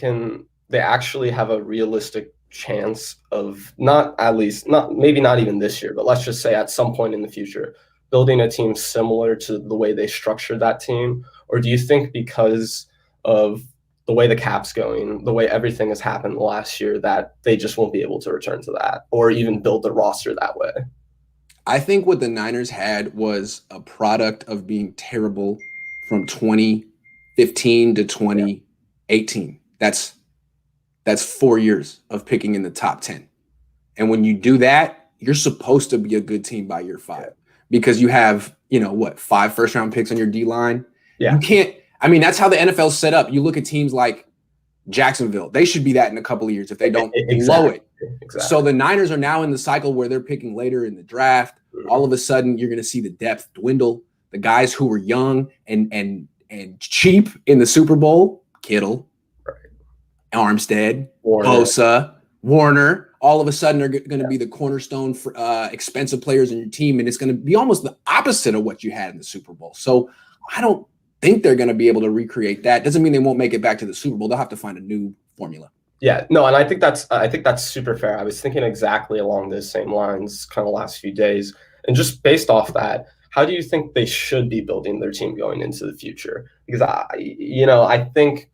actually have a realistic chance of maybe not even this year, but let's just say at some point in the future, building a team similar to the way they structured that team? Or do you think because of the way the cap's going, the way everything has happened last year, that they just won't be able to return to that or even build the roster that way? I think what the Niners had was a product of being terrible from 2015 to 2018. That's 4 years of picking in the top 10. And when you do that, you're supposed to be a good team by year 5 because you have, 5 first-round picks on your D-line. Yeah. You can't – that's how the NFL's set up. You look at teams like Jacksonville. They should be that in a couple of years if they don't blow it. Exactly. So the Niners are now in the cycle where they're picking later in the draft. All of a sudden, you're going to see the depth dwindle. The guys who were young and cheap in the Super Bowl, Kittle, Armstead, Bosa, Warner, all of a sudden are going to be the cornerstone for expensive players in your team, and it's going to be almost the opposite of what you had in the Super Bowl. So I don't think they're going to be able to recreate that. Doesn't mean they won't make it back to the Super Bowl. They'll have to find a new formula. Yeah, no, and I think that's super fair. I was thinking exactly along those same lines kind of last few days. And just based off that, how do you think they should be building their team going into the future? Because I think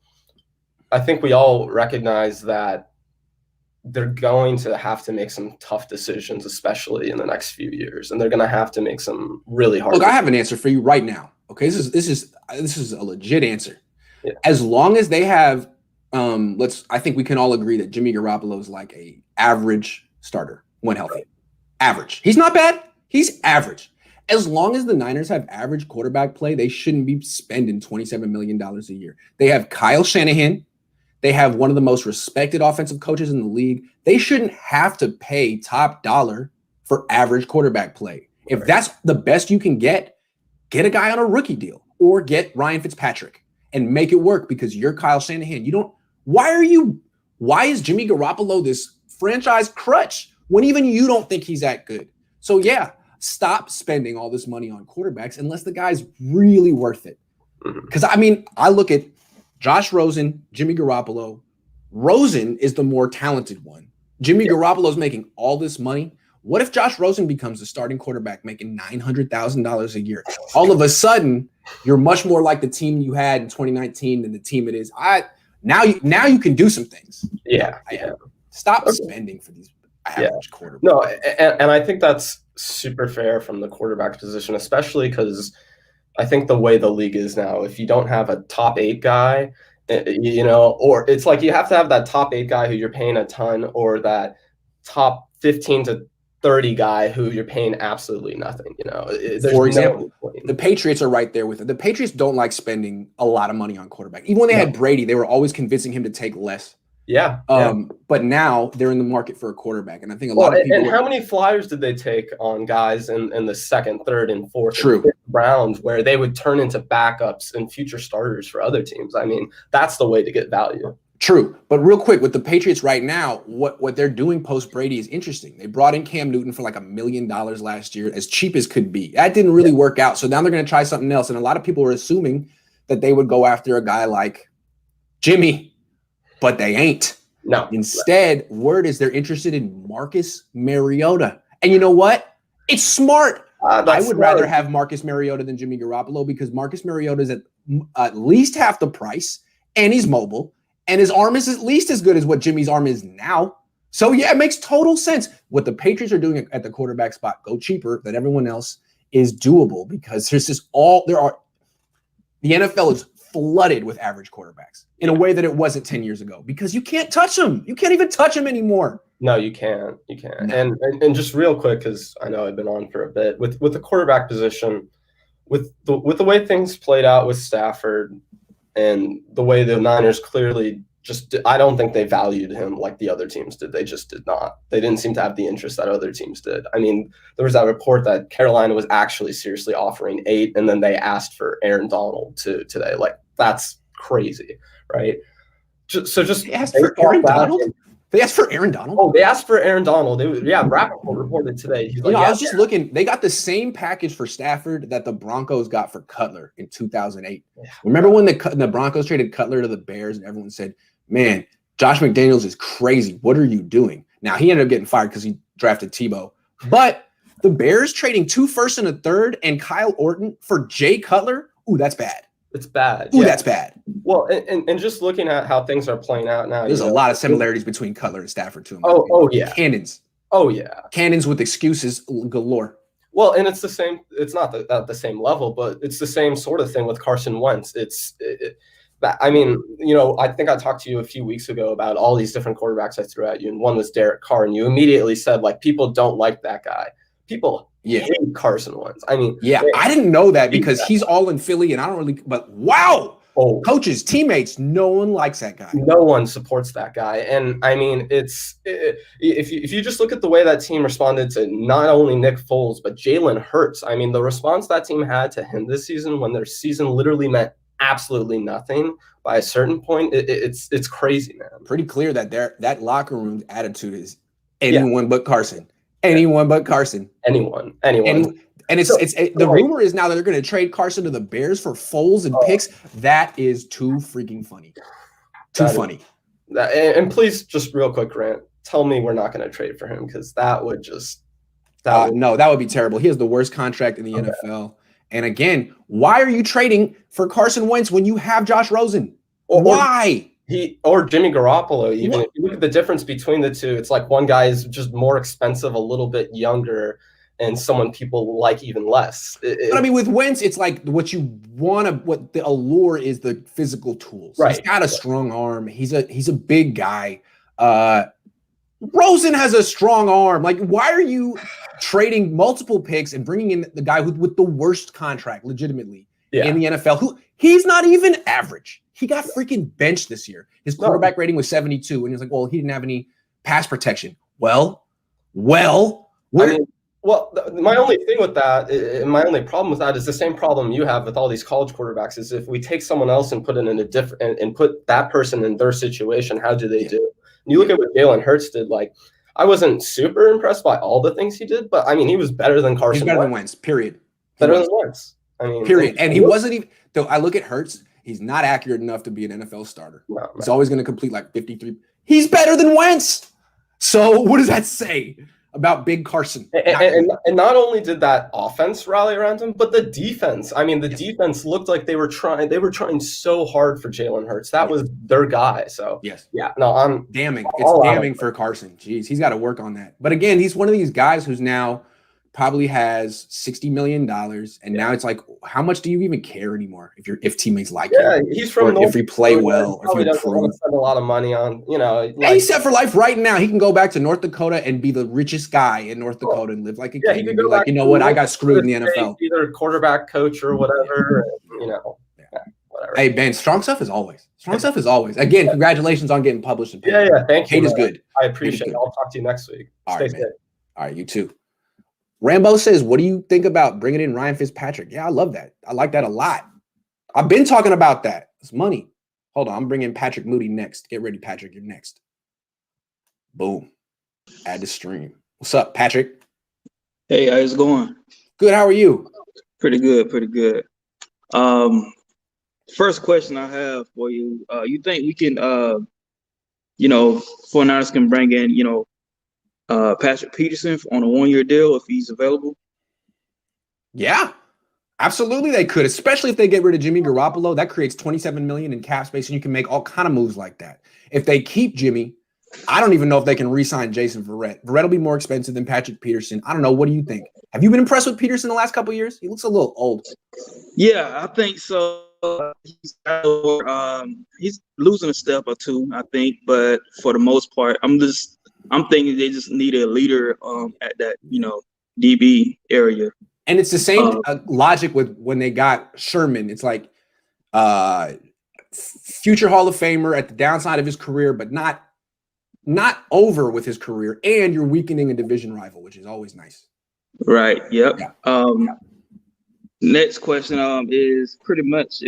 we all recognize that they're going to have to make some tough decisions, especially in the next few years, and they're going to have to make some really hard. Look, I have an answer for you right now. Okay, this is a legit answer. Yeah. As long as they have, I think we can all agree that Jimmy Garoppolo is like a average starter when healthy. Average. He's not bad. He's average. As long as the Niners have average quarterback play, they shouldn't be spending $27 million a year. They have Kyle Shanahan. They have one of the most respected offensive coaches in the league. They shouldn't have to pay top dollar for average quarterback play. If that's the best you can get a guy on a rookie deal or get Ryan Fitzpatrick and make it work because you're Kyle Shanahan. Why is Jimmy Garoppolo this franchise crutch when even you don't think he's that good? So yeah, stop spending all this money on quarterbacks unless the guy's really worth it. Because I look at Josh Rosen, Jimmy Garoppolo. Rosen is the more talented one. Jimmy Garoppolo's making all this money. What if Josh Rosen becomes the starting quarterback making $900,000 a year? All of a sudden, you're much more like the team you had in 2019 than the team it is. Now you can do some things. Yeah. Stop spending for these average quarterbacks. No, and I think that's super fair from the quarterback position, especially because I think the way the league is now, if you don't have a top 8 guy, or it's like you have to have that top 8 guy who you're paying a ton, or that top 15 to 30 guy who you're paying absolutely nothing. For example, the Patriots are right there with it. The Patriots don't like spending a lot of money on quarterback. Even when they had Brady, they were always convincing him to take less. Yeah. But now they're in the market for a quarterback, and I think a lot of people. And how many flyers did they take on guys in the second, third, and fourth, and fifth rounds where they would turn into backups and future starters for other teams? That's the way to get value. True, but real quick with the Patriots right now, what they're doing post Brady is interesting. They brought in Cam Newton for like $1 million last year, as cheap as could be. That didn't really work out, so now they're going to try something else. And a lot of people were assuming that they would go after a guy like Jimmy, but they ain't. No. Instead, word is they're interested in Marcus Mariota. And you know what? It's smart. I would rather have Marcus Mariota than Jimmy Garoppolo because Marcus Mariota is at least half the price, and he's mobile, and his arm is at least as good as what Jimmy's arm is now. So, yeah, it makes total sense. What the Patriots are doing at the quarterback spot, go cheaper than everyone else, is doable because the NFL is flooded with average quarterbacks in a way that it wasn't 10 years ago because you can't touch them. You can't even touch them anymore. No, you can't. You can't. No. And just real quick, because I know I've been on for a bit with the quarterback position, with the way things played out with Stafford and the way the Niners clearly I don't think they valued him like the other teams did. They just did not. They didn't seem to have the interest that other teams did. I mean, there was that report that Carolina was actually seriously offering 8, and then they asked for Aaron Donald today. Like, that's crazy, right? They asked for Aaron Donald? They asked for Aaron Donald? Oh, they asked for Aaron Donald. Rappaport reported today. He's like, I was just looking. They got the same package for Stafford that the Broncos got for Cutler in 2008. Yeah. Remember when the Broncos traded Cutler to the Bears and everyone said, man, Josh McDaniels is crazy. What are you doing? Now, he ended up getting fired because he drafted Tebow. But the Bears trading 2 firsts and a third and Kyle Orton for Jay Cutler, ooh, that's bad. It's bad. Ooh, that's bad. Well, and just looking at how things are playing out now. There's a lot of similarities between Cutler and Stafford, too. Oh, yeah. Cannons. Oh, yeah. Cannons with excuses galore. Well, and it's the same. It's not at the same level, but it's the same sort of thing with Carson Wentz. I mean, I think I talked to you a few weeks ago about all these different quarterbacks I threw at you, and one was Derek Carr, and you immediately said, like, people don't like that guy. People hate Carson Wentz. I mean, I didn't know that because he's all in Philly, and I don't really. But wow, coaches, teammates, no one likes that guy. No one supports that guy, and I mean, if you just look at the way that team responded to not only Nick Foles but Jalen Hurts. I mean, the response that team had to him this season, when their season literally meant absolutely nothing by a certain point, it's crazy, man. Pretty clear that that locker room attitude is anyone but Carson. Anyone but Carson. Anyone. And the rumor is now that they're going to trade Carson to the Bears for Foles and picks. That is too freaking funny. Too funny. And please, just real quick, Grant, tell me we're not going to trade for him, because that would just. No, that would be terrible. He has the worst contract in the NFL. And again, why are you trading for Carson Wentz when you have Josh Rosen? Why? Or Jimmy Garoppolo, even. If you look at the difference between the two, it's like one guy is just more expensive, a little bit younger, and someone people like even less. But I mean, with Wentz, it's like what the allure is the physical tools. Right. He's got a strong arm. He's a big guy. Rosen has a strong arm. Like, why are you trading multiple picks and bringing in the guy with the worst contract, legitimately, in the NFL? He's not even average. He got freaking benched this year. His quarterback rating was 72, and he was like, well, he didn't have any pass protection. My only thing with that, my only problem with that is the same problem you have with all these college quarterbacks. Is if we take someone else and put and put that person in their situation, how do they do? And you look at what Jalen Hurts did. Like, I wasn't super impressed by all the things he did, but I mean, he was better than Carson. He's better than Wentz. Period. Better than Wentz. I mean, period. And he wasn't even. Though I look at Hurts, he's not accurate enough to be an NFL starter. No, he's always going to complete like 53. He's better than Wentz. So what does that say about Big Carson? And not only did that offense rally around him, but the defense. I mean, the defense looked like they were trying so hard for Jalen Hurts. That was their guy. So I'm damning. It's damning for Carson. Jeez, he's got to work on that. But again, he's one of these guys who's now probably has $60 million, and now it's like, how much do you even care anymore if teammates like him? He's from if you play well, or if you doesn't want to spend a lot of money on, he's set for life right now. He can go back to North Dakota and be the richest guy in North Dakota and live like a king. He and be like, you know what, I got screwed in the NFL. Either quarterback coach or whatever, whatever. Hey Ben, strong stuff is always. Again, congratulations on getting published. Thank you. Hate is good. I appreciate it. I'll talk to you next week. Stay safe. All right, you too. Rambo says, what do you think about bringing in Ryan Fitzpatrick? Yeah, I love that. I like that a lot. I've been talking about that. It's money. Hold on. I'm bringing Patrick Moody next. Get ready, Patrick. You're next. Boom. Add to stream. What's up, Patrick? Hey, how's it going? Good. How are you? Pretty good. First question I have for you. You think we can, 49ers can bring in, Patrick Peterson on a 1-year deal if he's available? Yeah, absolutely they could, especially if they get rid of Jimmy Garoppolo. That creates $27 million in cap space, and you can make all kind of moves like that. If they keep Jimmy, I don't even know if they can re-sign Jason Verrett. Verrett will be more expensive than Patrick Peterson. I don't know. What do you think? Have you been impressed with Peterson the last couple of years? He looks a little old. Yeah, I think so. He's losing a step or two, I think, but for the most part, I'm thinking they just need a leader at that, DB area. And it's the same logic with when they got Sherman. It's like future Hall of Famer at the downside of his career, but not over with his career, and you're weakening a division rival, which is always nice. Right. Yep. Yeah. Next question is pretty much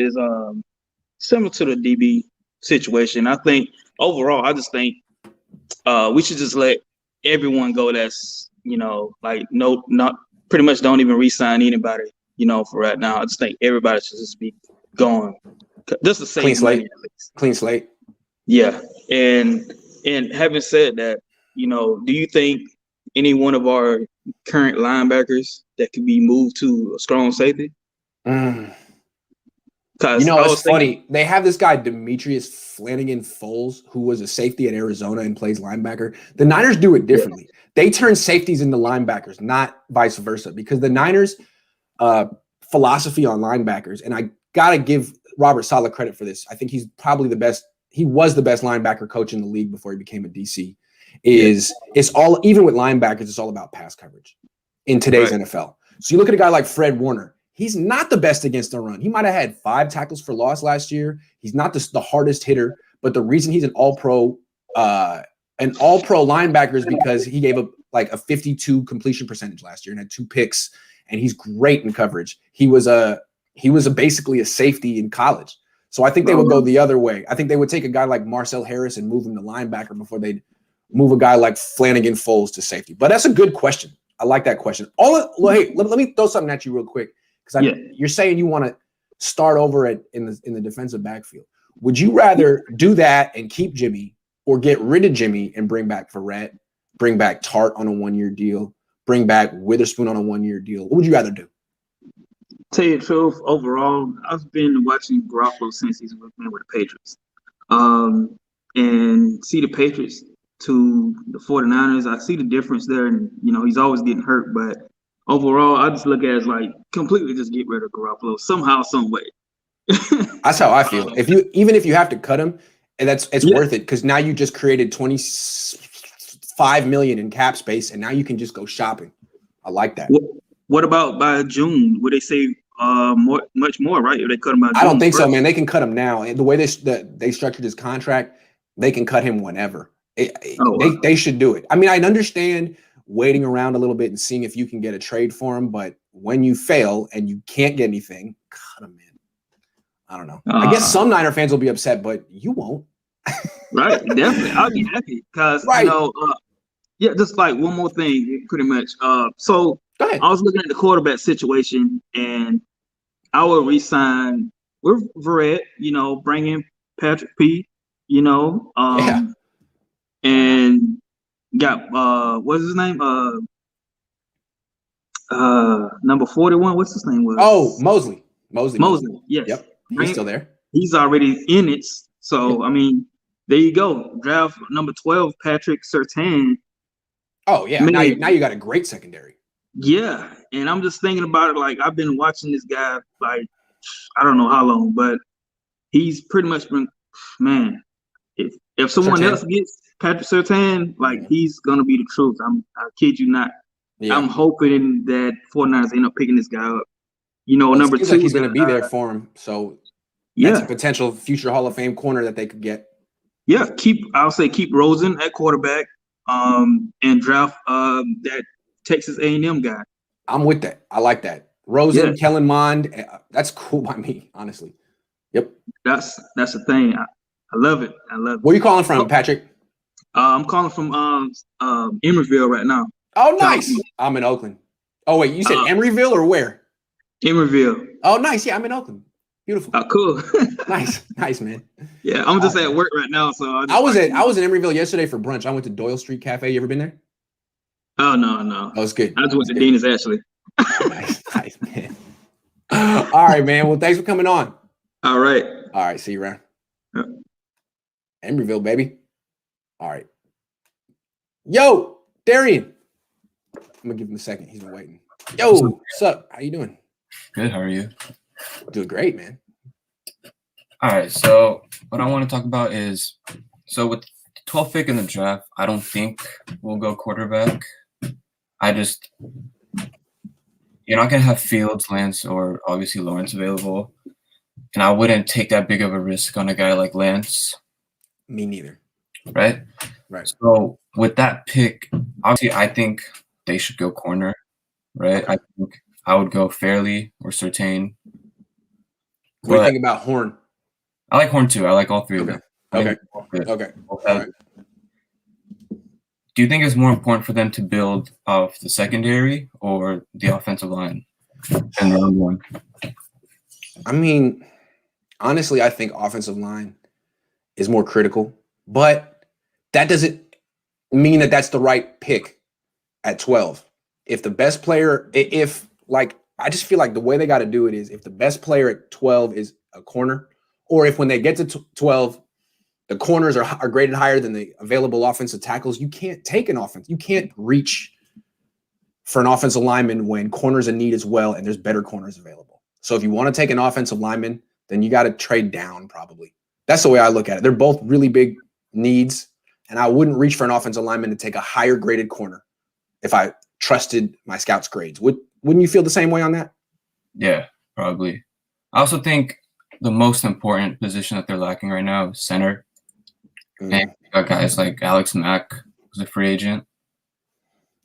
similar to the DB situation. I think overall, I just think we should just let everyone go. That's not pretty much don't even re-sign anybody. For right now, I just think everybody should just be gone. Just to save money, at least. Clean slate. Yeah, and having said that, do you think any one of our current linebackers that could be moved to a strong safety? Because it's funny. They have this guy Demetrius Flanagan-Foles, who was a safety at Arizona and plays linebacker. The Niners do it differently. They turn safeties into linebackers, not vice versa. Because the Niners' philosophy on linebackers, and I gotta give Robert Saleh credit for this. I think he's probably the best. He was the best linebacker coach in the league before he became a DC. It's all, even with linebackers, it's all about pass coverage in today's NFL. So you look at a guy like Fred Warner. He's not the best against the run. He might have had 5 tackles for loss last year. He's not the hardest hitter, but the reason he's an all-pro linebacker is because he gave up like a 52 completion percentage last year and had 2 picks, and he's great in coverage. He was basically a safety in college. So I think they would go the other way. I think they would take a guy like Marcel Harris and move him to linebacker before they'd move a guy like Flanagan-Foles to safety. But that's a good question. I like that question. Hey, let me throw something at you real quick, because you're saying you want to start over in the defensive backfield. Would you rather do that and keep Jimmy, or get rid of Jimmy and bring back Verrett, bring back Tart on a 1-year deal, bring back Witherspoon on a 1-year deal? What would you rather do? Tell you the truth, overall, I've been watching Garoppolo since he's been with the Patriots. And see the Patriots to the 49ers, I see the difference there. And, he's always getting hurt. But overall, I just look at it as like completely just get rid of Garoppolo somehow, some way. That's how I feel. Even if you have to cut him, and it's worth it, because now you just created $25 million in cap space, and now you can just go shopping. I like that. What about by June? Would they save much more, right? If they cut him by June? I don't think so, man. They can cut him now. And the way they structured his contract, they can cut him whenever. They should do it. I mean, I understand waiting around a little bit and seeing if you can get a trade for him, but when you fail and you can't get anything, cut him, man. I don't know. I guess some Niner fans will be upset, but you won't. Right, definitely. I'll be happy because just like one more thing, pretty much. So go ahead. I was looking at the quarterback situation, and I would resign with Verrett, bring in Patrick P, and got what's his name? Number 41. What's his name? Mosley. Yes. Yep. He's still there. He's already in it. So I mean, there you go. Draft number 12, Patrick Surtain. Oh yeah. Now you got a great secondary. Yeah, and I'm just thinking about it. Like, I've been watching this guy like I don't know how long, but he's pretty much been, man. If someone else gets Patrick Surtain, like he's gonna be the truth. I kid you not. Yeah. I'm hoping that 49ers end up picking this guy up. Number 2, like he's gonna be there for him. So that's a potential future Hall of Fame corner that they could get. Yeah, keep Rosen at quarterback, and draft that Texas A&M guy. I'm with that. I like that. Rosen, Kellen Mond. That's cool by me, honestly. Yep. That's the thing. I love it. Where are you calling from, Patrick? I'm calling from Emeryville right now. Oh, nice. I'm in Oakland. Oh, wait, you said Emeryville or where? Emeryville. Oh, nice. Yeah, I'm in Oakland. Beautiful. Oh, cool. nice, man. Yeah, I'm just at work right now, so I was in Emeryville yesterday for brunch. I went to Doyle Street Cafe. You ever been there? Oh no. Oh, it's good. I just went to Dean's actually. nice, man. All right, man. Well, thanks for coming on. All right. See you around. Yep. Emeryville, baby. All right. Yo, Darian. I'm gonna give him a second. He's been waiting. Yo, what's up? How you doing? Good. How are you? Doing great, man. All right. So what I want to talk about is, so with 12th pick in the draft, I don't think we'll go quarterback. You're not gonna have Fields, Lance, or obviously Lawrence available. and I wouldn't take that big of a risk on a guy like Lance. Me neither. Right? Right. So with that pick, obviously I think they should go corner, right? Okay. I think I would go Fairley or Surtain. What do you think about Horn? I like Horn too. I like all three of them. Okay. Okay. All right. Do you think it's more important for them to build off the secondary or the offensive line in round one? I mean, honestly, I think offensive line is more critical, but that doesn't mean that that's the right pick at 12. If the best player, I just feel like the way they got to do it is if the best player at 12 is a corner, or if when they get to 12, the corners are graded higher than the available offensive tackles, you can't take an offense. You can't reach for an offensive lineman when corners in need as well, and there's better corners available. So if you want to take an offensive lineman, then you got to trade down probably. That's the way I look at it. They're both really big needs, and I wouldn't reach for an offensive lineman to take a higher graded corner if I trusted my scouts' grades. Wouldn't you feel the same way on that? Yeah, probably. I also think the most important position that they're lacking right now is center. And you got guys like Alex Mack, who's a free agent.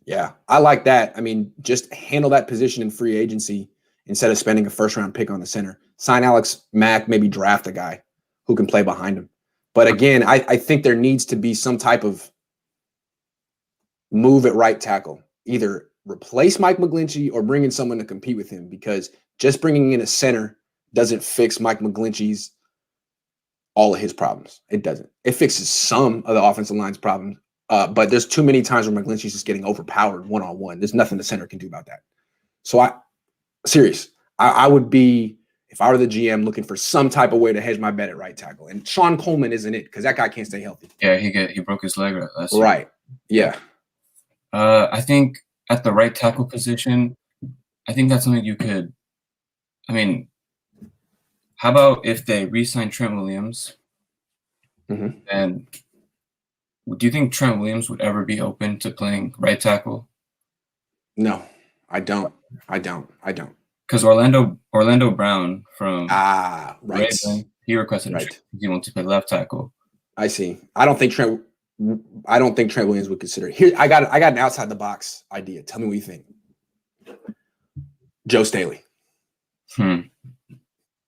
Yeah, I like that. I mean, just handle that position in free agency instead of spending a first-round pick on the center. Sign Alex Mack, maybe draft a guy who can play behind him. But again, I think there needs to be some type of move at right tackle. Either replace Mike McGlinchey or bring in someone to compete with him, because just bringing in a center doesn't fix Mike McGlinchey's all of his problems. It doesn't. It fixes some of the offensive line's problems, but there's too many times where McGlinchey's just getting overpowered one-on-one. There's nothing the center can do about that. So I would be, if I were the GM, looking for some type of way to hedge my bet at right tackle. And Sean Coleman isn't it, because that guy can't stay healthy. Yeah, he broke his leg last year. Right. Yeah. I think at the right tackle position, I think that's something you could. I mean, how about if they re-sign Trent Williams? And do you think Trent Williams would ever be open to playing right tackle? No, I don't. Because Orlando Brown from right. Rosen, he requested he wants to play left tackle. I see. I don't think Trent Williams would consider it. Here, I got an outside the box idea. Tell me what you think. Joe Staley.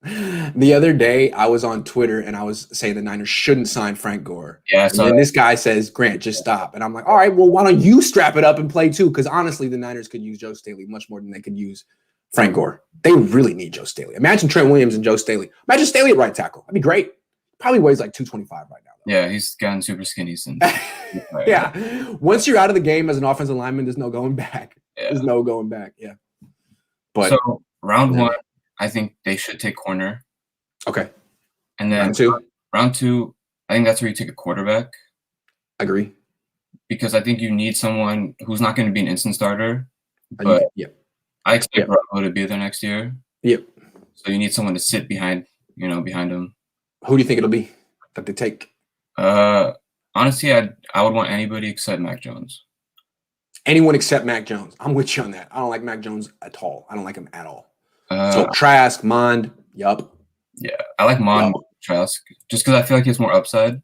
The other day, I was on Twitter and I was saying the Niners shouldn't sign Frank Gore. Yeah, and then this guy says, Grant, just stop. And I'm like, all right, well, why don't you strap it up and play too? Because honestly, the Niners could use Joe Staley much more than they could use Frank Gore. They really need Joe Staley. Imagine Trent Williams and Joe Staley. Imagine Staley at right tackle. That'd be great. Probably weighs like 225 right now. Yeah, he's gotten super skinny since. Yeah. Once you're out of the game as an offensive lineman, there's no going back. Yeah. There's no going back. Yeah. But so round one, I think they should take corner. Okay. And then round two, I think that's where you take a quarterback. Agree. Because I think you need someone who's not going to be an instant starter. But I expect Garoppolo to be there next year. Yep. So you need someone to sit behind him. Who do you think it'll be that they take? Honestly, I would want anybody except Mac Jones. Anyone except Mac Jones. I'm with you on that. I don't like Mac Jones at all. I don't like him at all. So Trask, Mond, yup. Yeah, I like Mond Trask just because I feel like he has more upside.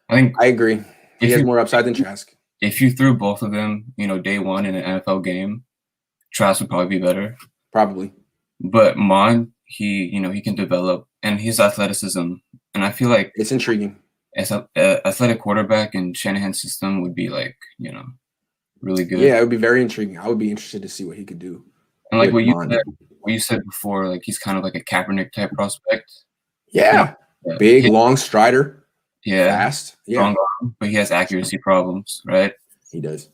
I agree. He has more upside than Trask. If you threw both of them, day one in an NFL game, Trask would probably be better. Probably. But Mond, he can develop, and his athleticism, and I feel like it's intriguing. As an athletic quarterback in Shanahan's system would be really good. Yeah, it would be very intriguing. I would be interested to see what he could do. And like what you said before, like he's kind of like a Kaepernick type prospect. Yeah. Big, long strider. Yeah. Fast. Yeah. Strong arm, but he has accuracy problems, right? He does.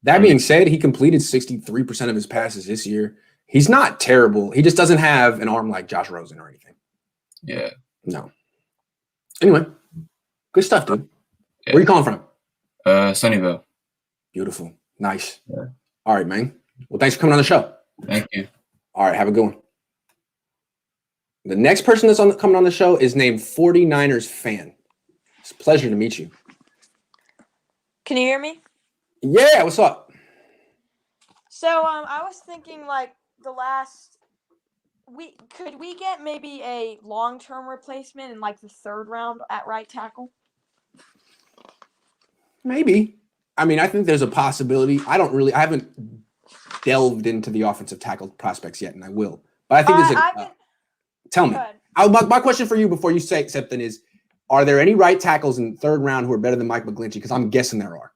That being said, he completed 63% of his passes this year. He's not terrible. He just doesn't have an arm like Josh Rosen or anything. Yeah. No. Anyway, good stuff, dude. Yeah. Where are you calling from? Sunnyvale. Beautiful. Nice. Yeah. All right, man. Well, thanks for coming on the show. Thank you. All right, have a good one. The next person that's coming on the show is named 49ers Fan. It's a pleasure to meet you. Can you hear me? Yeah, what's up? So I was thinking like the last could we get maybe a long-term replacement in like the 3rd round at right tackle? Maybe. I mean, I think there's a possibility. I haven't delved into the offensive tackle prospects yet, and I will. But I think there's tell me. My question for you before you say something is, are there any right tackles in 3rd round who are better than Mike McGlinchey? Because I'm guessing there are.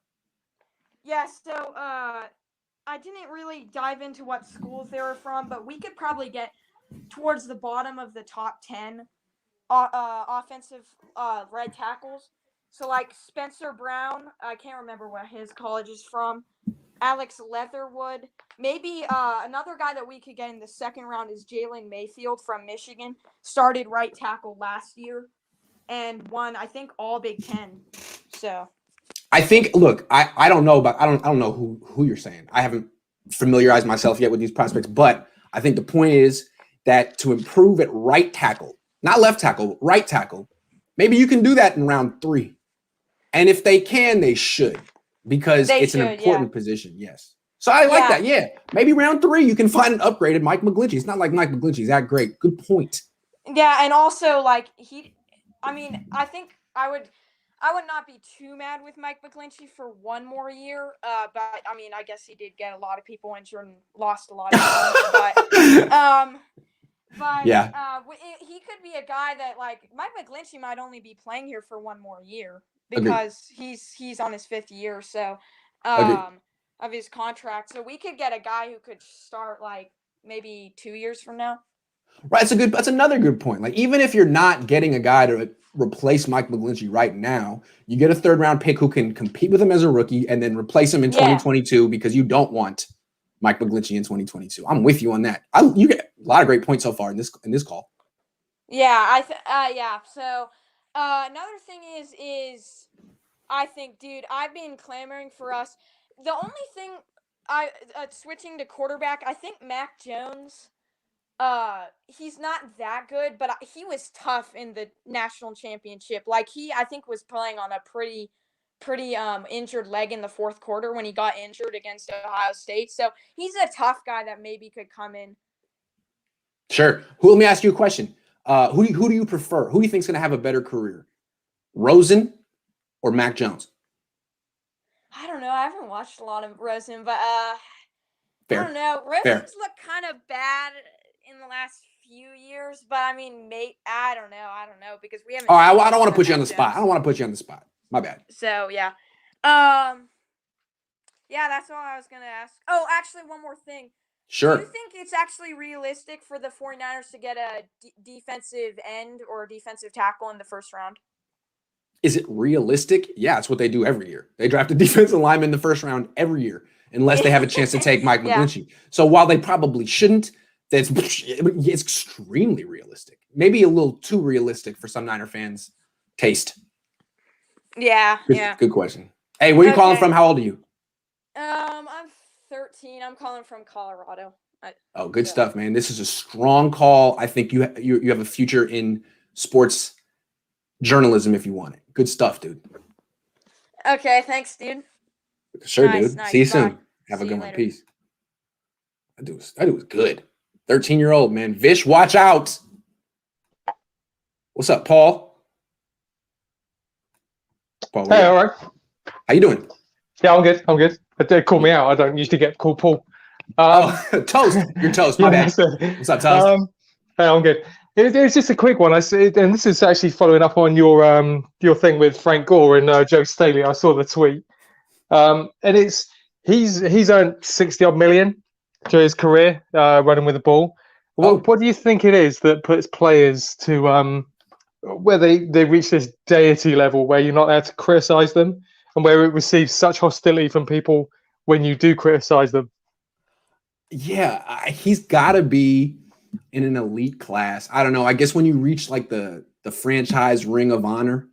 Yeah, so I didn't really dive into what schools they were from, but we could probably get towards the bottom of the top 10 offensive right tackles. So like Spencer Brown, I can't remember where his college is from. Alex Leatherwood. Maybe another guy that we could get in the 2nd round is Jalen Mayfield from Michigan. Started right tackle last year and won, I think, all Big Ten. So I think. Look, I don't know about. I don't know who you're saying. I haven't familiarized myself yet with these prospects, but I think the point is that to improve at right tackle, not left tackle, right tackle, maybe you can do that in round 3. And if they can, they should, because it's an important position. Yes. So I like that. Yeah. Maybe round 3, you can find an upgraded Mike McGlinchey. It's not like Mike McGlinchey's that great. Good point. Yeah. And also like I think I would not be too mad with Mike McGlinchey for 1 more year. But I mean, I guess he did get a lot of people injured and lost a lot of time, but yeah, he could be a guy that like Mike McGlinchey might only be playing here for 1 more year because he's on his 5th year, so of his contract. So we could get a guy who could start like maybe 2 years from now. Right. That's another good point. Like, even if you're not getting a guy to replace Mike McGlinchey right now, you get a 3rd round pick who can compete with him as a rookie and then replace him in 2022 because you don't want Mike McGlinchey in 2022. I'm with you on that. You get a lot of great points so far in this call. Yeah, So another thing is I think, dude, I've been clamoring for us. The only thing switching to quarterback, I think Mac Jones. He's not that good, but he was tough in the national championship. Like I think was playing on a pretty injured leg in the 4th quarter when he got injured against Ohio State. So he's a tough guy that maybe could come in. Sure. Let me ask you a question. Who do you prefer? Who do you think is going to have a better career, Rosen or Mac Jones? I don't know. I haven't watched a lot of Rosen, but Fair. I don't know. Rosen's looked kind of bad in the last few years, but I mean, I don't know because we haven't. Oh, I don't want to put you on the spot. I don't want to put you on the spot. My bad. So yeah, yeah, that's all I was gonna ask. Oh, actually, one more thing. Sure. Do you think it's actually realistic for the 49ers to get a defensive end or a defensive tackle in the 1st round? Is it realistic? Yeah, it's what they do every year. They draft a defensive lineman in the 1st round every year, unless they have a chance to take Mike McGlinchey. So while they probably shouldn't, it's extremely realistic. Maybe a little too realistic for some Niner fans' taste. Yeah, Good question. Hey, where are you calling from? How old are you? I'm 13. I'm calling from Colorado. Good stuff, man. This is a strong call. I think you have a future in sports journalism if you want it. Good stuff, dude. Okay, thanks, dude. Sure, dude. See you soon. Have a good one. Peace. That dude was good. 13-year-old, man. Vish, watch out. What's up, Paul? Hey, all right. How you doing? Yeah, I'm good. They call me out. I don't usually get called Paul. Toast. You're Toast. My bad. What's up, Toast? Hey, I'm good. It's just a quick one. And this is actually following up on your thing with Frank Gore and Joe Staley. I saw the tweet, and he's earned 60-odd million to his career running with the ball. What do you think it is that puts players to where they reach this deity level where you're not there to criticize them, and where it receives such hostility from people when you do criticize them? Yeah, he's got to be in an elite class. I don't know. I guess when you reach like the franchise ring of honor,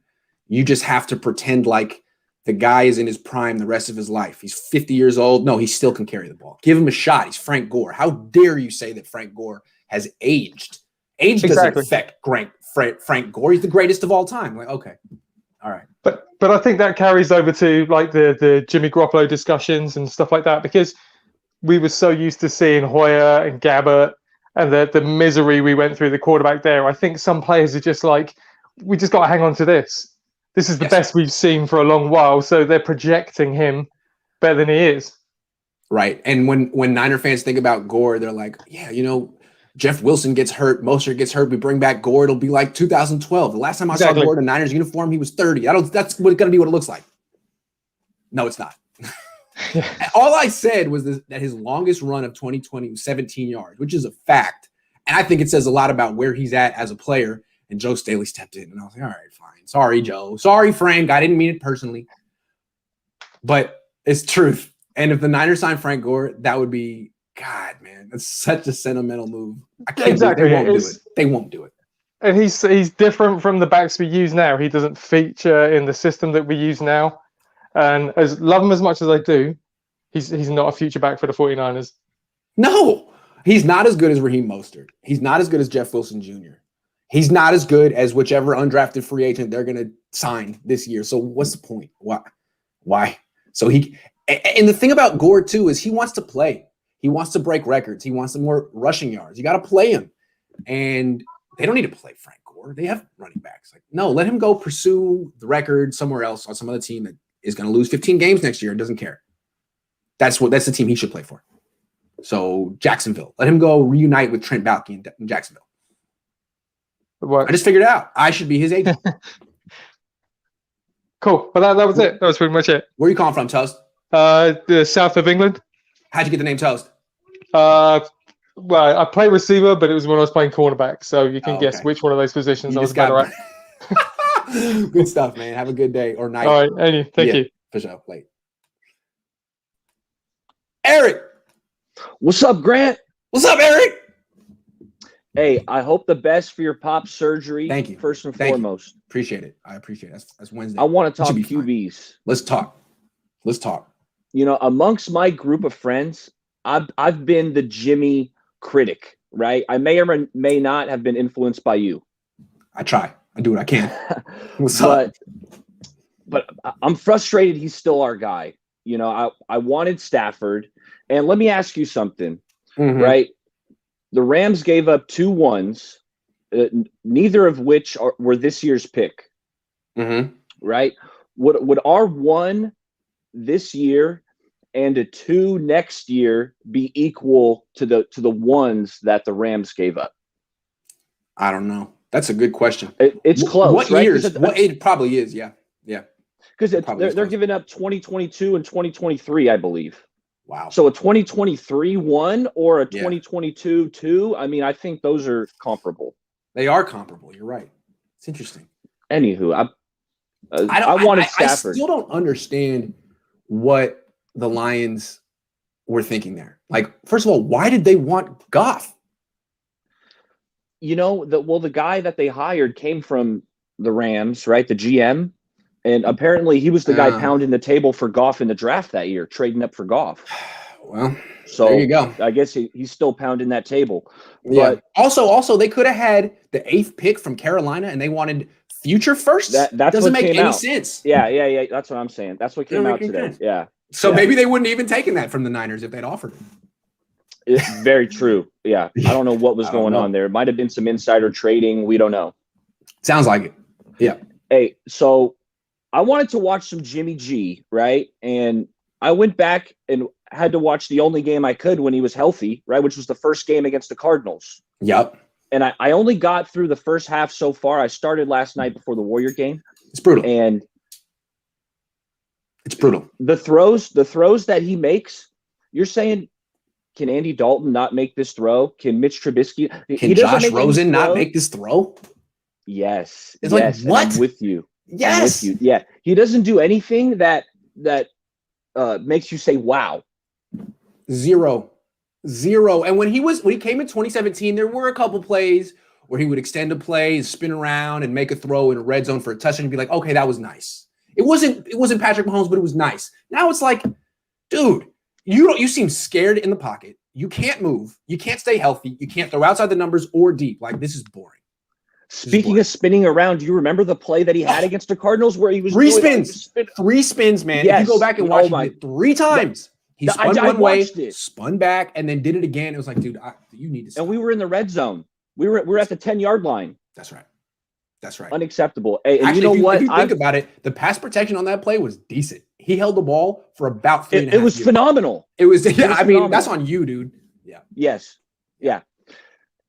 you just have to pretend like the guy is in his prime the rest of his life. He's 50 years old. No, he still can carry the ball. Give him a shot. He's Frank Gore. How dare you say that Frank Gore has aged? Age doesn't affect Frank Gore. He's the greatest of all time. Like, okay. All right. But I think that carries over to like the Jimmy Garoppolo discussions and stuff like that, because we were so used to seeing Hoyer and Gabbert and the misery we went through the quarterback there. I think some players are just like, we just got to hang on to this. This is the best we've seen for a long while, so they're projecting him better than he is. Right. And when Niner fans think about Gore, they're like, yeah, Jeff Wilson gets hurt, Mostert gets hurt, we bring back Gore, it'll be like 2012. The last time I saw Gore in a Niners uniform, he was 30. That's going to be what it looks like. No, it's not. All I said was that his longest run of 2020 was 17 yards, which is a fact. And I think it says a lot about where he's at as a player. And Joe Staley stepped in, and I was like, all right, fine. Sorry, Joe. Sorry, Frank. I didn't mean it personally. But it's truth. And if the Niners sign Frank Gore, that would be, God, man, that's such a sentimental move. I can't believe they won't do it. They won't do it. And he's different from the backs we use now. He doesn't feature in the system that we use now. And love him as much as I do, he's not a future back for the 49ers. No, he's not as good as Raheem Mostert. He's not as good as Jeff Wilson Jr. He's not as good as whichever undrafted free agent they're going to sign this year. So what's the point? Why? So and the thing about Gore too is he wants to play. He wants to break records. He wants some more rushing yards. You got to play him. And they don't need to play Frank Gore. They have running backs. Like, no, let him go pursue the record somewhere else on some other team that is going to lose 15 games next year and doesn't care. That's the team he should play for. So Jacksonville, let him go reunite with Trent Baalke in Jacksonville. What? I just figured it out. I should be his agent. Cool. Well, that was it. That was pretty much it. Where are you calling from, Toast? The south of England. How'd you get the name Toast? Well, I play receiver, but it was when I was playing cornerback. So you can guess which one of those positions I was better at. Good stuff, man. Have a good day or night. All right, Andy. Thank you. For sure. Late. Eric. What's up, Grant? What's up, Eric? Hey, I hope the best for your pop surgery. Thank you. First and foremost. Appreciate it. I appreciate it. That's Wednesday. I want to talk QBs. Let's talk. Amongst my group of friends, I've been the Jimmy critic, right? I may or may not have been influenced by you. I try. I do what I can. But I'm frustrated he's still our guy. I wanted Stafford. And let me ask you something, right? The Rams gave up 2 1s, neither of which were this year's pick, right? Would our 1 this year and a 2 next year be equal to the 1s that the Rams gave up? I don't know. That's a good question. It's close. What right? years? It probably is. Yeah. Because they're giving up 2022 and 2023, I believe. Wow. So a 2023 1 or a 2022 2. I mean, I think those are comparable. They are comparable. You're right. It's interesting. Anywho, I wanted Stafford. I still don't understand what the Lions were thinking there. Like, first of all, why did they want Goff? The guy that they hired came from the Rams, right? The GM. And apparently he was the guy pounding the table for Goff in the draft that year, trading up for Goff. Well, so there you go. I guess he's still pounding that table. Yeah. But also they could have had the 8th pick from Carolina and they wanted future first. That doesn't make any sense. Yeah. That's what I'm saying. That's what came out today. Sense. Yeah. So maybe they wouldn't even taken that from the Niners if they'd offered it. It's very true. Yeah. I don't know what was going on there. It might have been some insider trading. We don't know. Sounds like it. Yeah. Hey, so I wanted to watch some Jimmy G, right? And I went back and had to watch the only game I could when he was healthy, right? Which was the first game against the Cardinals. Yep. And I only got through the first half so far. I started last night before the Warrior game. It's brutal. And it's brutal. The throws that he makes, you're saying, can Andy Dalton not make this throw? Can Mitch Trubisky? Can Josh Rosen not make this throw? Yes. It's like, what? I'm with you. Yes. Yeah. He doesn't do anything that makes you say, wow. Zero. And when he came in 2017, there were a couple plays where he would extend a play and spin around and make a throw in a red zone for a touchdown and be like, okay, that was nice. It wasn't Patrick Mahomes, but it was nice. Now it's like, dude, you seem scared in the pocket. You can't move. You can't stay healthy. You can't throw outside the numbers or deep. Like, this is boring. Speaking of spinning around, do you remember the play that he had against the Cardinals where he was 3 spins? 3 spins, man. Yes. If you go back and watch it 3 times. He spun one way, spun back, and then did it again. It was like, dude, you need to stop. And we were in the red zone. We were at the 10-yard line. That's right. That's right. Unacceptable. Hey, and actually, you know what? If you think about it, the pass protection on that play was decent. He held the ball for about 3.5 years. It was phenomenal. It was I mean, that's on you, dude. Yeah. Yes. Yeah.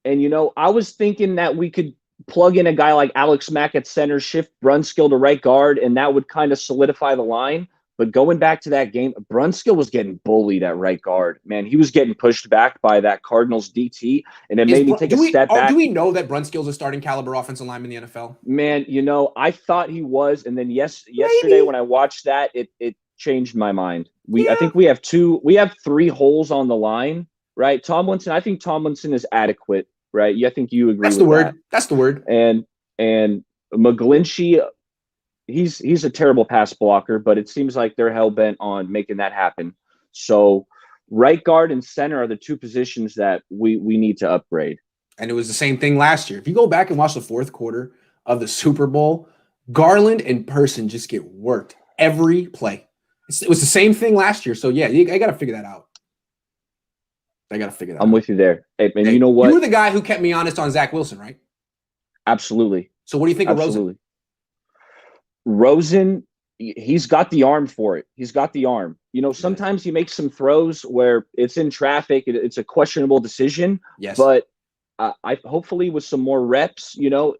And, you know, I was thinking that we could plug in a guy like Alex Mack at center, shift Brunskill to right guard, and that would kind of solidify the line. But going back to that game, Brunskill was getting bullied at right guard. Man, he was getting pushed back by that Cardinals DT, and it made me take a step back. Do we know that Brunskill's a starting caliber offensive lineman in the NFL? Man, you know, I thought he was, and then yesterday when I watched that, it changed my mind. I think we have 3 holes on the line, right? Tomlinson, I think Tomlinson is adequate, right? I think you agree with that. That's the word. And McGlinchey, he's a terrible pass blocker, but it seems like they're hell-bent on making that happen. So right guard and center are the 2 positions that we need to upgrade. And it was the same thing last year. If you go back and watch the 4th quarter of the Super Bowl, Garland and Person just get worked every play. It was the same thing last year. So, yeah, I got to figure that out. I'm with you there. Hey, man, you know what? You were the guy who kept me honest on Zach Wilson, right? Absolutely. So what do you think of Rosen? Rosen, he's got the arm for it. He's got the arm. You know, sometimes he makes some throws where it's in traffic. It's a questionable decision. Yes. But I hopefully with some more reps, you know,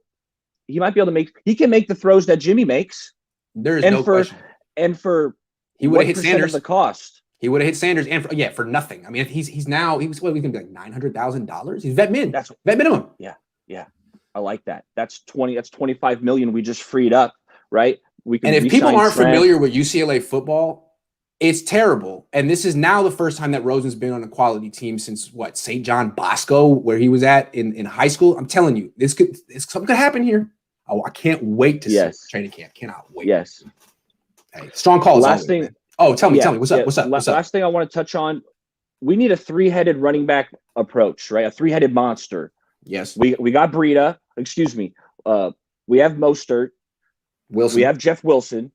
he might be able to he can make the throws that Jimmy makes. There is no question. And for he would have hit Sanders the cost. He would have hit Sanders and for nothing. I mean, he's going to be like $900,000. He's vet min. That's vet minimum. Yeah. I like that. That's 25 million we just freed up, right? And if people aren't familiar with UCLA football, it's terrible. And this is now the first time that Rosen's been on a quality team since St. John Bosco, where he was at in high school. I'm telling you, something could happen here. Oh, I can't wait to see training camp. Cannot wait. Yes. Hey, strong call. Last thing. Oh, tell me. What's up? Last thing I want to touch on, we need a 3-headed running back approach, right? A 3-headed monster. Yes. We got Breida. Excuse me. We have Mostert. Wilson. We have Jeff Wilson.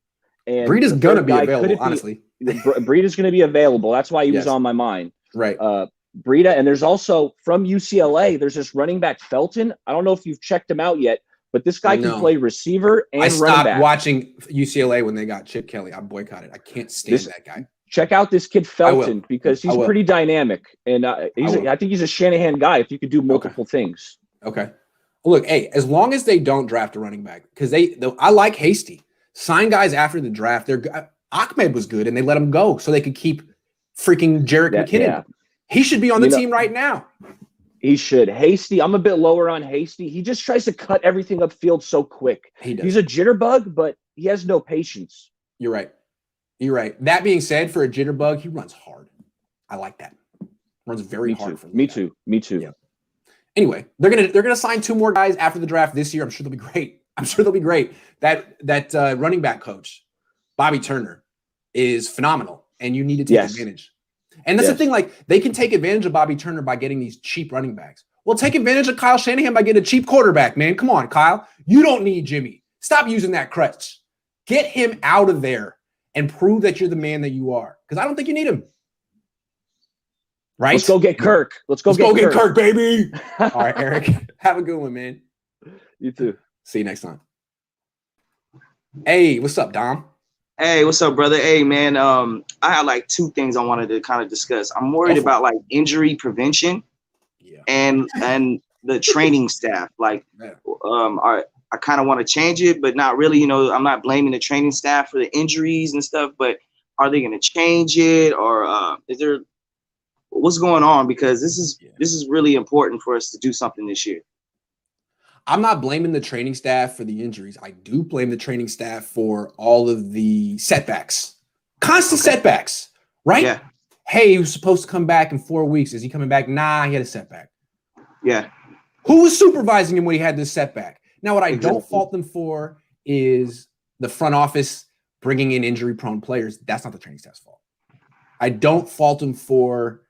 And Breida's going to be available, honestly. Breida's going to be available. That's why he was on my mind. Right. Breida. And there's also from UCLA, there's this running back Felton. I don't know if you've checked him out yet, but this guy can play receiver and running back. I stopped watching UCLA when they got Chip Kelly. I boycotted. I can't stand that guy. Check out this kid Felton because he's pretty dynamic. And I think he's a Shanahan guy if you could do multiple things. Okay. Look, hey, as long as they don't draft a running back, because I like Hasty. Sign guys after the draft. Ahmed was good, and they let him go so they could keep freaking Jerick McKinnon. Yeah. He should be on the team right now. He should. Hasty, I'm a bit lower on Hasty. He just tries to cut everything upfield so quick. He's a jitterbug, but he has no patience. You're right. That being said, for a jitterbug, he runs hard. I like that. Runs very hard. Me too. Yeah. Anyway, they're gonna sign 2 more guys after the draft this year. I'm sure they'll be great. That running back coach, Bobby Turner, is phenomenal, and you need to take advantage. And that's the thing. Like, they can take advantage of Bobby Turner by getting these cheap running backs. Well, take advantage of Kyle Shanahan by getting a cheap quarterback. Man, come on, Kyle. You don't need Jimmy. Stop using that crutch. Get him out of there and prove that you're the man that you are. Because I don't think you need him. Right? Let's go get Kirk. Let's go get Kirk, baby. All right, Eric. Have a good one, man. You too. See you next time. Hey, what's up, Dom? Hey, what's up, brother? Hey, man. I had like 2 things I wanted to kind of discuss. I'm worried about like injury prevention and the training staff. Like, I kind of want to change it, but not really. You know, I'm not blaming the training staff for the injuries and stuff, but are they going to change it, or is there what's going on? Because this is really important for us to do something this year. I'm not blaming the training staff for the injuries. I do blame the training staff for all of the setbacks, constant setbacks, right? Yeah. Hey, he was supposed to come back in 4 weeks. Is he coming back? Nah, he had a setback. Yeah. Who was supervising him when he had this setback? Now, what I don't fault them for is the front office bringing in injury-prone players. That's not the training staff's fault. I don't fault them for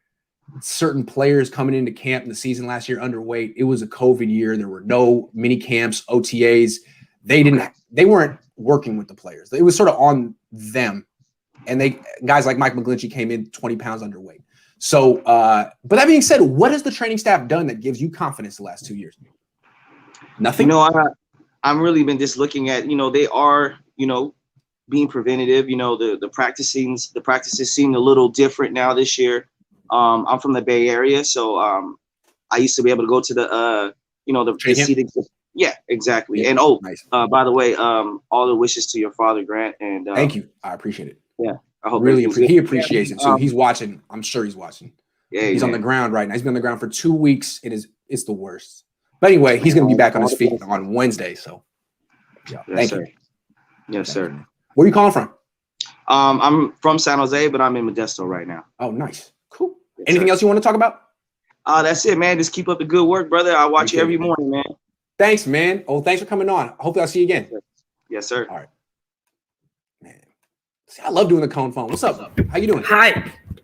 certain players coming into camp in the season last year underweight. It was a COVID year. There were no mini camps, OTAs. They weren't working with the players. It was sort of on them. and guys like Mike McGlinchey came in 20 pounds underweight. So, but that being said, what has the training staff done that gives you confidence the last 2 years? Nothing. I'm really been just looking at, they are, being preventative. The practices seem a little different now this year. I'm from the Bay Area, so I used to be able to go to the seating. Yeah, exactly. Yeah, and nice. By the way, all the wishes to your father, Grant. And thank you. I appreciate it. Yeah, I hope really he appreciates it too. He's watching. I'm sure he's watching. Yeah, he's on the ground right now. He's been on the ground for 2 weeks. It's the worst. But anyway, he's going to be back on his feet on Wednesday. So, yeah, thank you. Yes, sir. Where are you calling from? I'm from San Jose, but I'm in Modesto right now. Oh, nice. Cool. Yes, anything else you want to talk about? That's it, man. Just keep up the good work, brother. I watch you every morning, man. Thanks, man. Oh, thanks for coming on. Hopefully I'll see you again. Yes, sir. All right. Man. See, I love doing the Cohn phone. What's up? How you doing? Hi.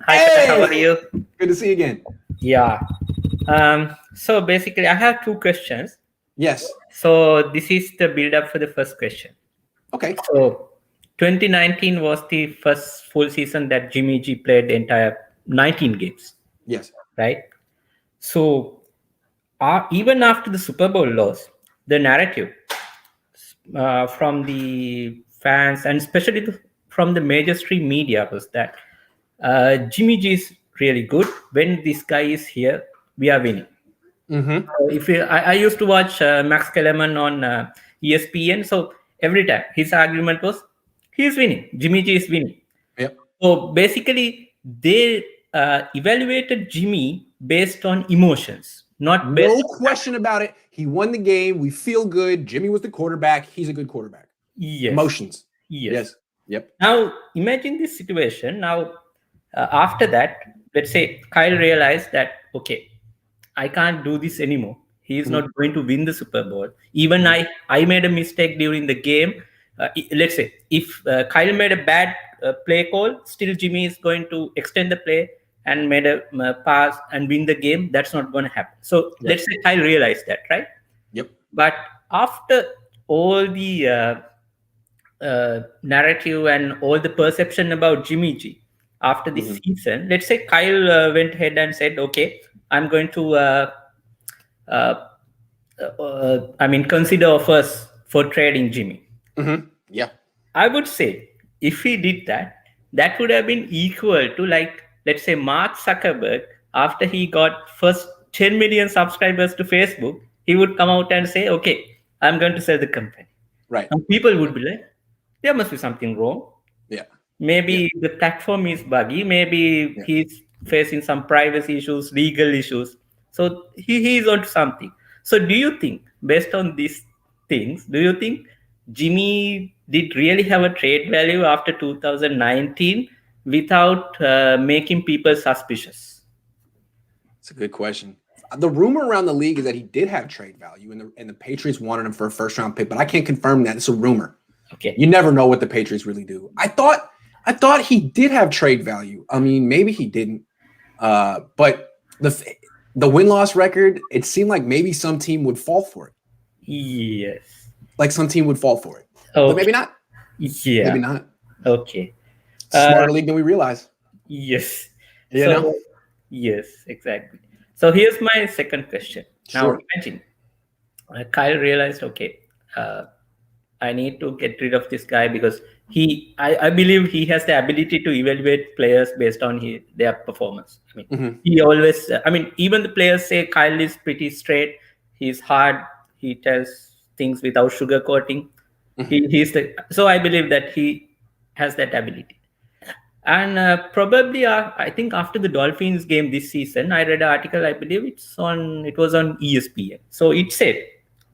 Hey! How are you? Good to see you again. Yeah. So basically I have 2 questions. Yes. So this is the build up for the first question. Okay. So 2019 was the first full season that Jimmy G played the entire 19 games. Yes. Right? So even after the Super Bowl loss, the narrative from the fans and especially from the major stream media was that Jimmy G is really good. When this guy is here, we are winning. Mm-hmm. I used to watch Max Kellerman on ESPN. So every time his argument was, he's winning. Jimmy G is winning. Yep. So basically, they evaluated Jimmy based on emotions, not based. No question about it. He won the game. We feel good. Jimmy was the quarterback. He's a good quarterback. Yes. Emotions. Yes. Yep. Now imagine this situation. Now after that, let's say Kyle realized that okay, I can't do this anymore. He is not going to win the Super Bowl. Even I made a mistake during the game. Let's say if Kyle made a bad play call, still Jimmy is going to extend the play and made a pass and win the game. That's not going to happen. So let's say Kyle realized that, right? Yep. But after all the narrative and all the perception about Jimmy G after this season, let's say Kyle went ahead and said, okay, I'm going to consider offers for trading Jimmy. Yeah. I would say if he did that, that would have been equal to, like, let's say Mark Zuckerberg, after he got first 10 million subscribers to Facebook, he would come out and say, okay, I'm going to sell the company. Right. And people would be like, there must be something wrong. Yeah. Maybe the platform is buggy. Maybe he's facing some privacy issues, legal issues. So he's onto something. So do you think, based on these things, do you think Jimmy did really have a trade value after 2019 without making people suspicious? It's a good question. The rumor around the league is that he did have trade value, and the Patriots wanted him for a first-round pick, but I can't confirm that. It's a rumor. Okay. You never know what the Patriots really do. I thought he did have trade value. I mean, maybe he didn't. But the win-loss record, it seemed like maybe some team would fall for it. Yes. Like some team would fall for it. Okay. But maybe not. Yeah. Maybe not. Okay. Smarter league than we realize. Yes. You know? Yes, exactly. So here's my second question. Sure. Now imagine Kyle realized, okay, I need to get rid of this guy because I believe he has the ability to evaluate players based on their performance. I mean, he always, even the players say Kyle is pretty straight. He's hard. He tells things without sugarcoating. So I believe that he has that ability. And probably, I think after the Dolphins game this season, I read an article. I believe it was on ESPN. So it said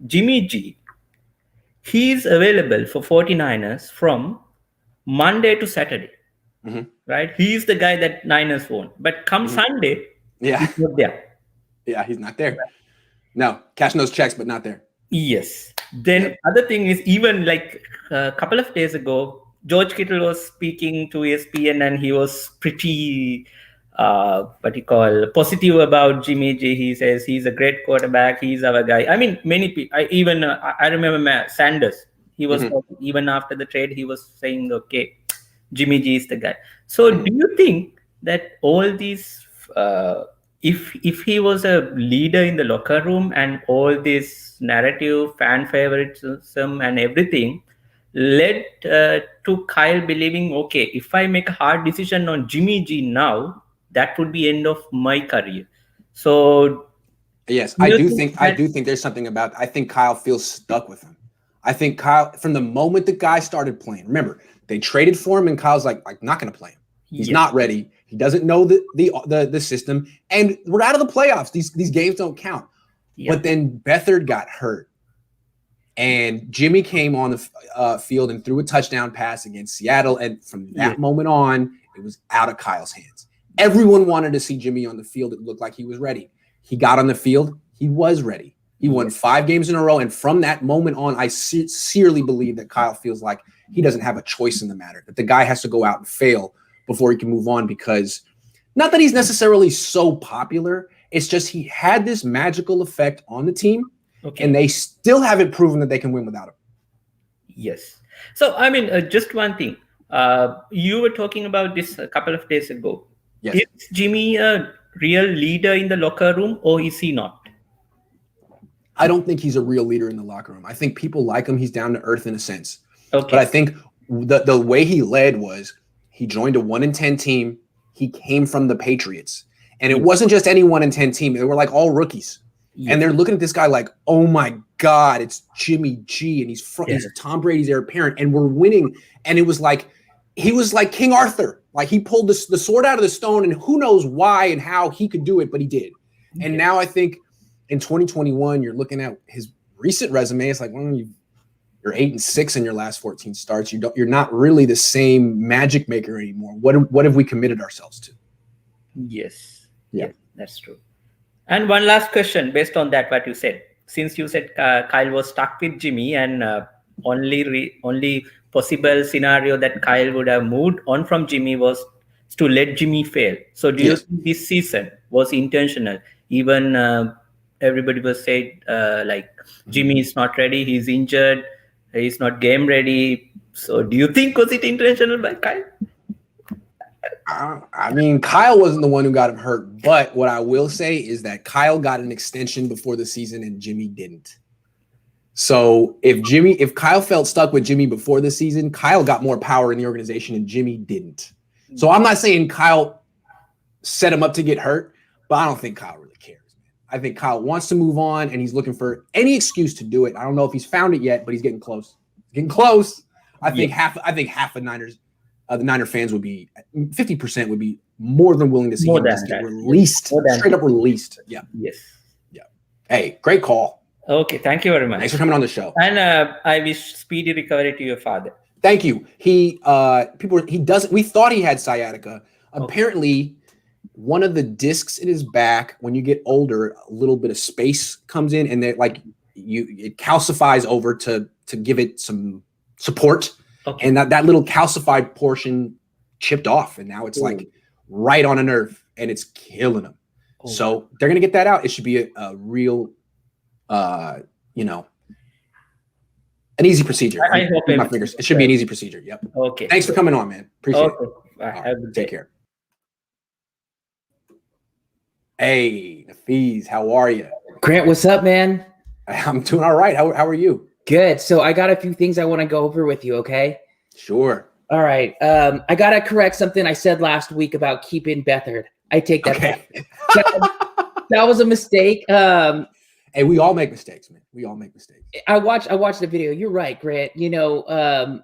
Jimmy G, he's available for 49ers from Monday to Saturday. Right? He's the guy that Niners want. But come Sunday, he's not there. Yeah, he's not there. No, cashing those checks, but not there. Yes. Then other thing is, even like a couple of days ago, George Kittle was speaking to ESPN and he was pretty, positive about Jimmy G. He says he's a great quarterback. He's our guy. I mean, many people, I remember Sanders. He was talking, even after the trade, he was saying, okay, Jimmy G is the guy. So do you think that all these, if he was a leader in the locker room and all this narrative, fan favoritism and everything led to Kyle believing, okay, if I make a hard decision on Jimmy G now, that would be end of my career. So yes, I do think there's something about, I think Kyle feels stuck with him. I think Kyle, from the moment the guy started playing, remember, they traded for him and Kyle's like not going to play him. He's not ready. He doesn't know the system, and we're out of the playoffs. These games don't count. But then Beathard got hurt, and Jimmy came on the field and threw a touchdown pass against Seattle. And from that moment on, it was out of Kyle's hands. Everyone wanted to see Jimmy on the field. It looked like he was ready. He got on the field. He was ready. He won 5 games in a row. And from that moment on, I sincerely believe that Kyle feels like he doesn't have a choice in the matter, that the guy has to go out and fail before he can move on, because not that he's necessarily so popular. It's just he had this magical effect on the team, and they still haven't proven that they can win without him. Yes. So, I mean, just one thing. You were talking about this a couple of days ago. Yes. Is Jimmy a real leader in the locker room, or is he not? I don't think he's a real leader in the locker room. I think people like him. He's down to earth in a sense. Okay. But I think the way he led was he joined a 1-10 team. He came from the Patriots. And it wasn't just any 1-10 team. They were like all rookies. And they're looking at this guy like, oh my God, it's Jimmy G. And he's Tom Brady's heir apparent. And we're winning. And it was like, he was like King Arthur. Like he pulled the sword out of the stone, and who knows why and how he could do it, but he did. And now I think in 2021, you're looking at his recent resume. It's like, well, you're 8-6 in your last 14 starts. You're not really the same magic maker anymore. What have we committed ourselves to? Yes. Yeah, that's true. And one last question based on that, what you said. Since you said Kyle was stuck with Jimmy, and only possible scenario that Kyle would have moved on from Jimmy was to let Jimmy fail. So do you think this season was intentional? Even everybody was saying like Jimmy is not ready, he's injured, he's not game ready. So do you think was it intentional by Kyle? I mean, Kyle wasn't the one who got him hurt, but what I will say is that Kyle got an extension before the season and Jimmy didn't. So if Kyle felt stuck with Jimmy before the season, Kyle got more power in the organization and Jimmy didn't. So I'm not saying Kyle set him up to get hurt, but I don't think Kyle really cares. I think Kyle wants to move on, and he's looking for any excuse to do it. I don't know if he's found it yet, but he's getting close. Getting close. I think half of Niners. The Niner fans would be 50% would be more than willing to see him just get released, straight up released. Yeah. Yes. Yeah. Hey, great call. Okay, thank you very much. Thanks for coming on the show. And I wish speedy recovery to your father. Thank you. We thought he had sciatica. Apparently, one of the discs in his back, when you get older, a little bit of space comes in, and it calcifies over to give it some support. Okay. And that little calcified portion chipped off, and now it's like right on a nerve, and it's killing him. Oh. So they're gonna get that out. It should be a real, an easy procedure. I hope my fingers. It should be an easy procedure. Yep. Okay. Thanks for coming on, man. Appreciate it. Right. Take care. Hey, Nafiz, how are you? Grant, what's up, man? I'm doing all right. How are you? Good. So I got a few things I want to go over with you, okay? Sure. All right. I got to correct something I said last week about keeping Beathard. I take that back. That was a mistake. Hey, we all make mistakes, man. We all make mistakes. I watched the video. You're right, Grant.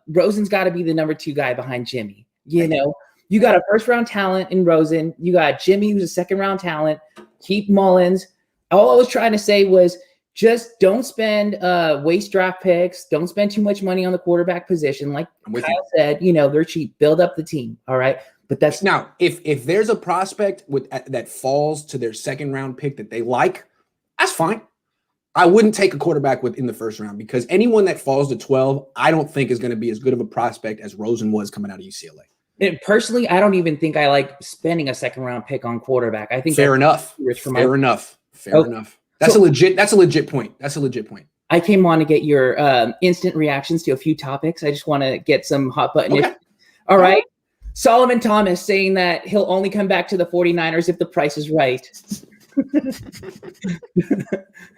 Rosen's got to be the number 2 guy behind Jimmy. You got a first-round talent in Rosen. You got Jimmy, who's a second-round talent. Keep Mullins. All I was trying to say was, just don't spend waste draft picks. Don't spend too much money on the quarterback position. Like Kyle said, they're cheap. Build up the team. All right. But that's now if there's a prospect that falls to their second round pick that they like, that's fine. I wouldn't take a quarterback in the first round, because anyone that falls to 12, I don't think is going to be as good of a prospect as Rosen was coming out of UCLA. And personally, I don't even think I like spending a second round pick on quarterback. I think fair enough. Fair enough. That's a legit point. I came on to get your instant reactions to a few topics. I just want to get some hot button. Okay. All right. Solomon Thomas saying that he'll only come back to the 49ers if the price is right.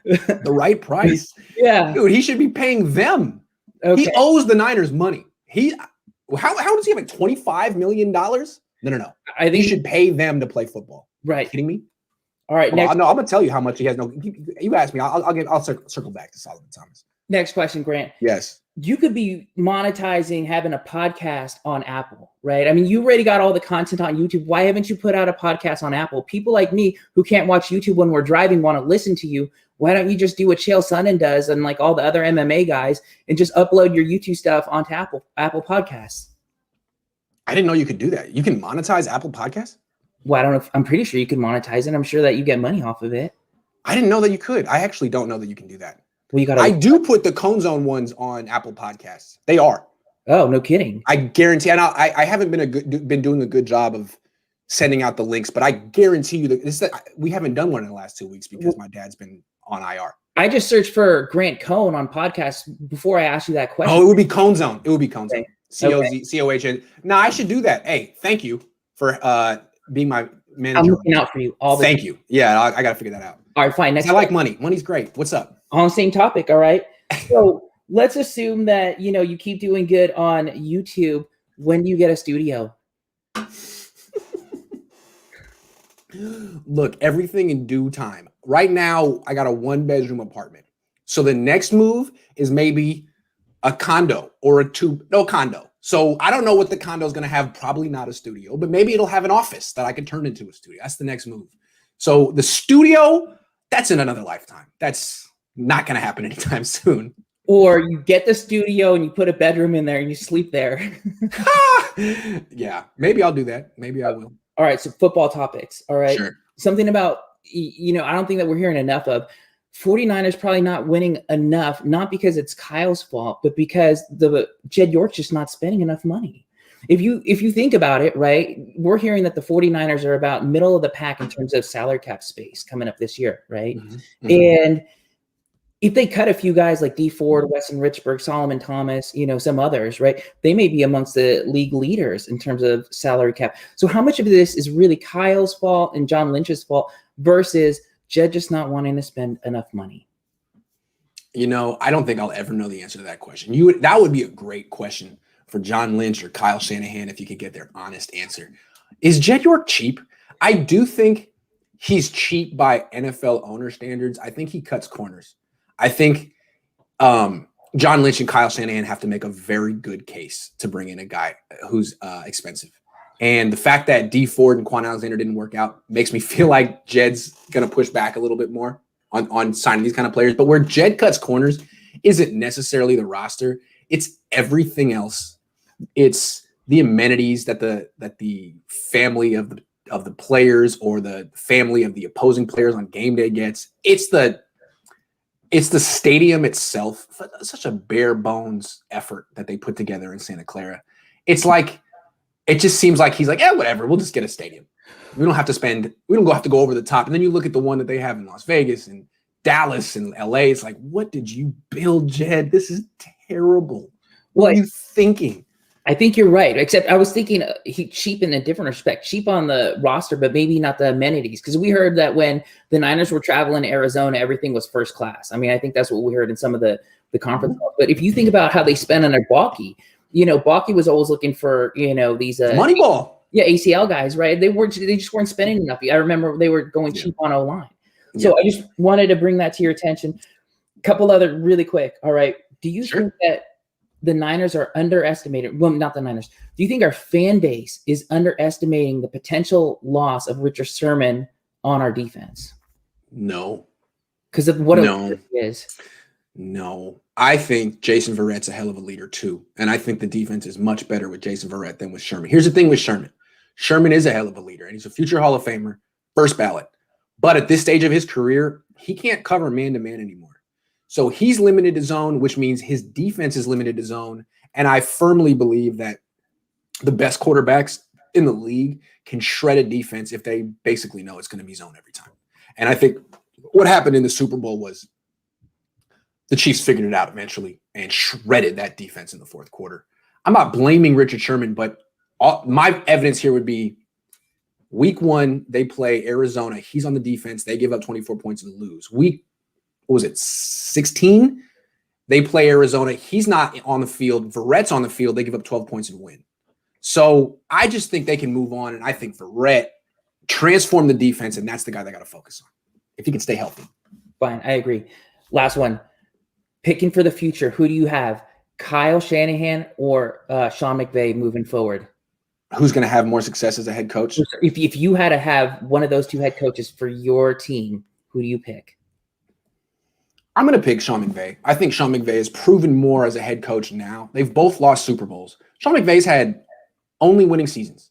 The right price? Yeah. Dude, he should be paying them. Okay. He owes the Niners money. How does he have like $25 million? No. I think he should pay them to play football. Right. Are you kidding me? All right. Well, no, I'm gonna tell you how much he has. No, you asked me. I'll circle back to Solomon Thomas. Next question, Grant. Yes. You could be monetizing having a podcast on Apple, right? I mean, you already got all the content on YouTube. Why haven't you put out a podcast on Apple? People like me who can't watch YouTube when we're driving want to listen to you. Why don't you just do what Chael Sonnen does and like all the other MMA guys and just upload your YouTube stuff onto Apple Podcasts? I didn't know you could do that. You can monetize Apple Podcasts? Well, I don't know. I'm pretty sure you can monetize it. I'm sure that you get money off of it. I didn't know that you could. I actually don't know that you can do that. Well, you got. I do put the Cohn Zone ones on Apple Podcasts. They are. Oh, no kidding. I guarantee. And I haven't been doing a good job of sending out the links, but I guarantee you that we haven't done one in the last 2 weeks because my dad's been on IR. I just searched for Grant Cohn on podcasts before I asked you that question. Oh, it would be Cohn Zone. It would be Cohn Zone. Okay. COHN. No, I should do that. Hey, thank you for being my manager. I'm looking out for you all the Thank you. Yeah, I got to figure that out. All right, fine. I like money. Money's great. What's up? On the same topic, all right? So let's assume that, you keep doing good on YouTube. When do you get a studio? Look, everything in due time. Right now, I got a 1-bedroom apartment. So the next move is maybe a condo or condo. So I don't know what the condo is going to have. Probably not a studio, but maybe it'll have an office that I could turn into a studio. That's the next move. So the studio, that's in another lifetime. That's not going to happen anytime soon. Or you get the studio and you put a bedroom in there and you sleep there. Yeah, maybe I'll do that. Maybe I will. All right, so football topics. All right. Sure. Something about, I don't think that we're hearing enough of. 49ers probably not winning enough, not because it's Kyle's fault, but because the Jed York's just not spending enough money. If you think about it, right, we're hearing that the 49ers are about middle of the pack in terms of salary cap space coming up this year, right? Mm-hmm. And if they cut a few guys like D Ford, Weston Richburg, Solomon Thomas, some others, right, they may be amongst the league leaders in terms of salary cap. So how much of this is really Kyle's fault and John Lynch's fault versus Jed just not wanting to spend enough money? I don't think I'll ever know the answer to that question. That would be a great question for John Lynch or Kyle Shanahan if you could get their honest answer. Is Jed York cheap? I do think he's cheap by NFL owner standards. I think he cuts corners. I think John Lynch and Kyle Shanahan have to make a very good case to bring in a guy who's expensive. And the fact that D Ford and Quan Alexander didn't work out makes me feel like Jed's going to push back a little bit more on signing these kind of players. But where Jed cuts corners isn't necessarily the roster. It's everything else. It's the amenities that the family of the players or the family of the opposing players on game day gets. It's the stadium itself. Such a bare bones effort that they put together in Santa Clara. It just seems like he's like, whatever, we'll just get a stadium. We don't have to go over the top. And then you look at the one that they have in Las Vegas and Dallas and LA. It's like, what did you build, Jed? This is terrible. What are you thinking? I think you're right. Except I was thinking he cheap in a different respect, cheap on the roster, but maybe not the amenities. Because we heard that when the Niners were traveling to Arizona, everything was first class. I mean, I think that's what we heard in some of the conference calls. But if you think about how they spend on their Balky, Balky was always looking for, these Moneyball. Yeah, ACL guys, right? They just weren't spending enough. I remember they were going cheap on O-line. So I just wanted to bring that to your attention. A couple other really quick. All right. Do you think that the Niners are underestimated? Well, not the Niners. Do you think our fan base is underestimating the potential loss of Richard Sherman on our defense? No. Because of what it is. No. I think Jason Verrett's a hell of a leader too. And I think the defense is much better with Jason Verrett than with Sherman. Here's the thing with Sherman. Sherman is a hell of a leader and he's a future Hall of Famer, first ballot. But at this stage of his career, he can't cover man-to-man anymore. So he's limited to zone, which means his defense is limited to zone. And I firmly believe that the best quarterbacks in the league can shred a defense if they basically know it's going to be zone every time. And I think what happened in the Super Bowl was the Chiefs figured it out eventually and shredded that defense in the fourth quarter. I'm not blaming Richard Sherman, but my evidence here would be week 1, they play Arizona. He's on the defense. They give up 24 points and lose. Week, what was it, 16? They play Arizona. He's not on the field. Verrett's on the field. They give up 12 points and win. So I just think they can move on. And I think Verrett transform the defense. And that's the guy they got to focus on if he can stay healthy. Fine. I agree. Last one. Picking for the future. Who do you have? Kyle Shanahan or Sean McVay moving forward? Who's going to have more success as a head coach? If you had to have one of those two head coaches for your team, who do you pick? I'm going to pick Sean McVay. I think Sean McVay has proven more as a head coach now. They've both lost Super Bowls. Sean McVay's had only winning seasons,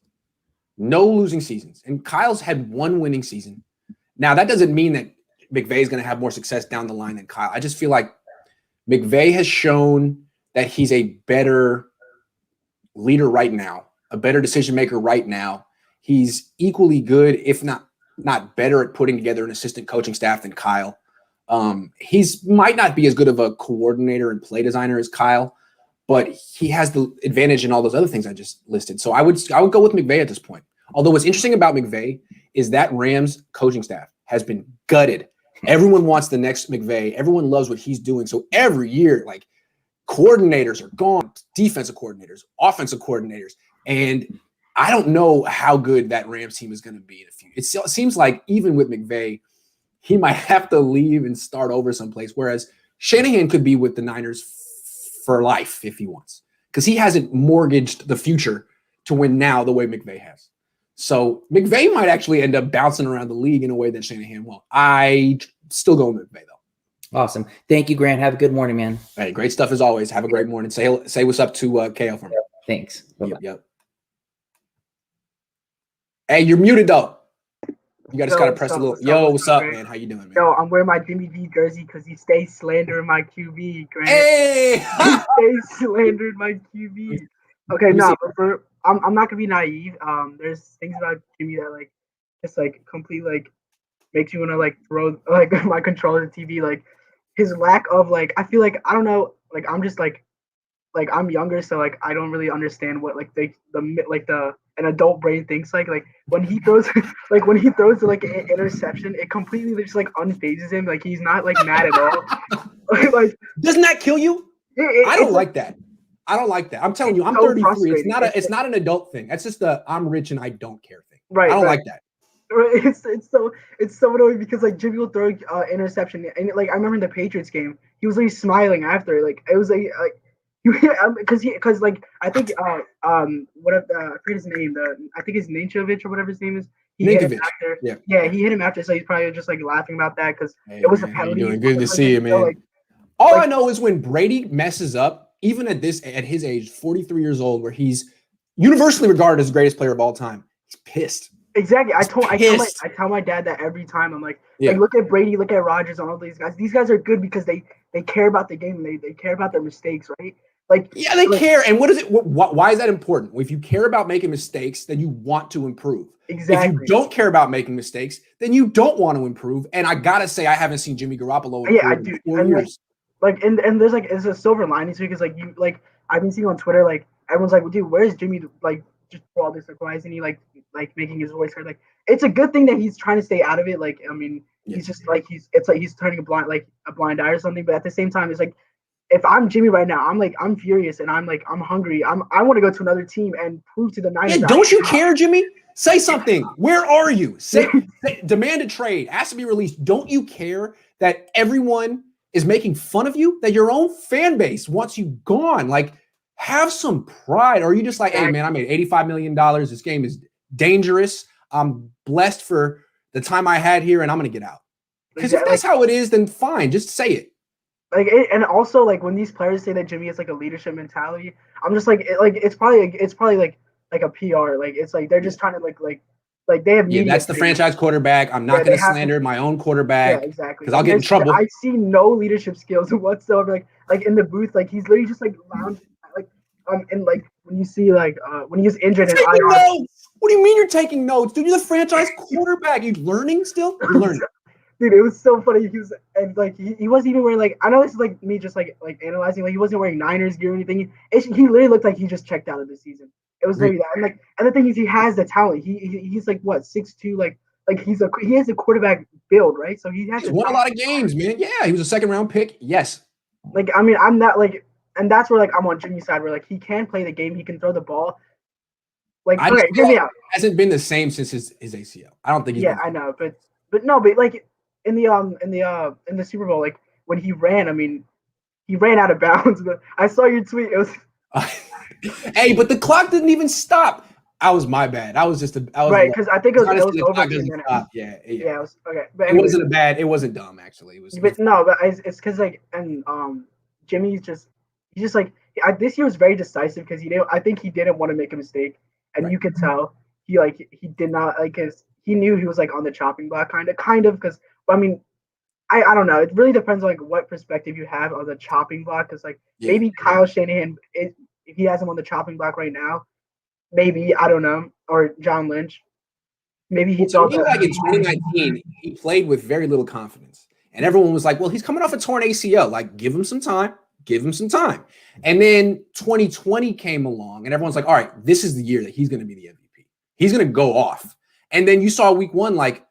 no losing seasons. And Kyle's had one winning season. Now, that doesn't mean that McVay is going to have more success down the line than Kyle. I just feel like McVay has shown that he's a better leader right now, a better decision maker right now. He's equally good, if not better, at putting together an assistant coaching staff than Kyle. He's might not be as good of a coordinator and play designer as Kyle, but he has the advantage in all those other things I just listed. So I would go with McVay at this point. Although what's interesting about McVay is that Rams coaching staff has been gutted. Everyone wants the next McVay. Everyone loves what he's doing. So every year, like, coordinators are gone, defensive coordinators, offensive coordinators, and I don't know how good that Rams team is going to be in a few. It seems like even with McVay, he might have to leave and start over someplace, whereas Shanahan could be with the Niners for life if he wants, because he hasn't mortgaged the future to win now the way McVay has. So McVay might actually end up bouncing around the league in a way that Shanahan won't. I still go with McVay, though. Awesome. Thank you, Grant. Have a good morning, man. Hey, great stuff as always. Have a great morning. Say what's up to KL for me. Thanks. Yep. Hey, you're muted, though. You got to gotta press a little. Yo, what's up, man? How you doing, man? Yo, I'm wearing my Jimmy V jersey because he stays slandering my QB. Grant. Hey, he stays slandering my QB. Okay, no, but I'm not gonna be naive. There's things about Jimmy that just completely makes you wanna throw my controller to TV. Like his lack of I feel like I don't know. I'm just I'm younger, so I don't really understand what an adult brain thinks. Like when he throws an interception, it completely just unphases him. Like he's not mad at all. Doesn't that kill you? I don't like that. I don't like that. I'm telling you, I'm 33. It's not an adult thing. That's just I'm rich and I don't care thing. Right. I don't like that. It's so annoying because Jimmy will throw interception and I remember in the Patriots game, he was smiling after. It was because I think I forget his name. I think it's Ninkovich or whatever his name is. He hit him after. Yeah, he hit him after, so he's probably just laughing about that because it was a penalty. Doing good to see you, man. All I know is when Brady messes up, even at his age, 43 years old, where he's universally regarded as the greatest player of all time, he's pissed. Exactly. I tell my dad that every time. I'm like, look at Brady, look at Rodgers, and all these guys. These guys are good because they care about the game. They care about their mistakes, right? They care. And what is it? Why is that important? Well, if you care about making mistakes, then you want to improve. Exactly. If you don't care about making mistakes, then you don't want to improve. And I gotta say, I haven't seen Jimmy Garoppolo in 4 years. And there's a silver lining because I've been seeing on Twitter everyone's like, well, dude, where's Jimmy? Just for all this, why isn't he making his voice heard? It's a good thing that he's trying to stay out of it. He's just he's turning a blind eye or something. But at the same time, it's if I'm Jimmy right now, I'm furious and I'm hungry. I want to go to another team and prove to the Niners. Yeah, don't you care, Jimmy? Say something. Where are you? Demand a trade. Ask to be released. Don't you care that everyone is making fun of you? That your own fan base wants you gone? Have some pride. Or are you just hey, man, I made $85 million. This game is dangerous. I'm blessed for the time I had here, and I'm going to get out. Because if that's how it is, then fine. Just say it. And also when these players say that Jimmy has a leadership mentality, I'm just it's probably a PR. They're just trying to they have media. That's the franchise quarterback. I'm not going to slander my own quarterback. Yeah, exactly. Because I'll get in trouble. I see no leadership skills whatsoever. In the booth, he's literally just lounging. And when you see when he was injured and notes. What do you mean you're taking notes, dude? You're the franchise quarterback. You learning still? You're learning. Dude, it was so funny. He was and he wasn't even wearing I know this is me just analyzing. He wasn't wearing Niners gear or anything. He literally looked like he just checked out of the season. It was maybe that. And the thing is, he has the talent. He's like what 6'2", like he has a quarterback build, right? So he has. He's won a lot of games, man. Yeah, he was a second-round pick. Yes. Like, I mean, I'm not like, and that's where like I'm on Jimmy's side, where like he can play the game, he can throw the ball. Like, okay, hear me out. Hasn't been the same since his ACL. I don't think he's. Yeah, I know, but like in the Super Bowl, like when he ran, I mean, he ran out of bounds. But I saw your tweet. It was. Hey, but the clock didn't even stop. I was my bad. I was right, because I think it was over a minute. Yeah, it was okay. But anyway, it wasn't dumb actually. It was. But no, but it's because like Jimmy's he's just like this year was very decisive because I think he didn't want to make a mistake, and you could tell he did not like because he knew he was like on the chopping block kind of because I mean I don't know, it really depends on like what perspective you have on the chopping block because like maybe Kyle Shanahan if he has him on the chopping block right now, maybe I don't know, or John Lynch, maybe he thought like in 2019 he played with very little confidence. And everyone was like, well, he's coming off a torn ACL. Like, give him some time. And then 2020 came along, and everyone's like, all right, this is the year that he's going to be the MVP. He's going to go off. And then you saw week 1, like,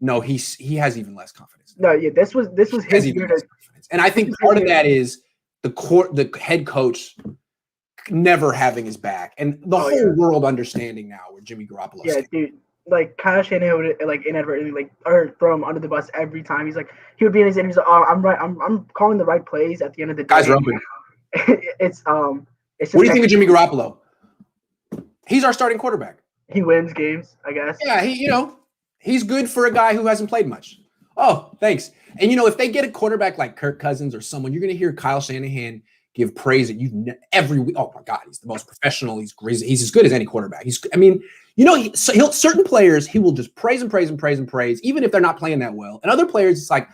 no, he has even less confidence. No, yeah, this was his year. And I think part of that is the head coach never having his back, and the whole world understanding now where Jimmy Garoppolo. Yeah, dude. Like Kyle Shanahan would like inadvertently like or throw him under the bus every time. He would be in his interviews. Like, oh, I'm right. I'm calling the right plays at the end of the day. Guys, rubbing. It's just. What do you think of Jimmy Garoppolo? He's our starting quarterback. He wins games, I guess. Yeah, he's good for a guy who hasn't played much. Oh, thanks. And if they get a quarterback like Kirk Cousins or someone, you're going to hear Kyle Shanahan give praise that every week. Oh my God, he's the most professional. He's as good as any quarterback. Certain players he will just praise and praise and praise and praise, even if they're not playing that well. And other players, it's like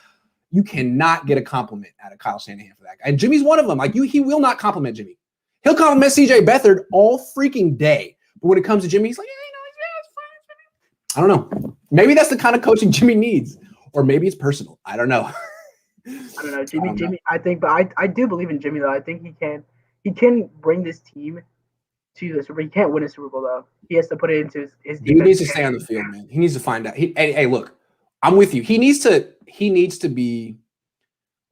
you cannot get a compliment out of Kyle Shanahan for that guy. And Jimmy's one of them. Like he will not compliment Jimmy. He'll compliment CJ Beathard all freaking day, but when it comes to Jimmy, he's like, I don't know. Maybe that's the kind of coaching Jimmy needs, or maybe it's personal. I don't know. I don't know, Jimmy. I think, but I do believe in Jimmy though. I think he can bring this team to the Super Bowl. He can't win a Super Bowl though. He has to put it into his. He needs to stay on the field, man. He needs to find out. Hey, look, I'm with you. He needs to be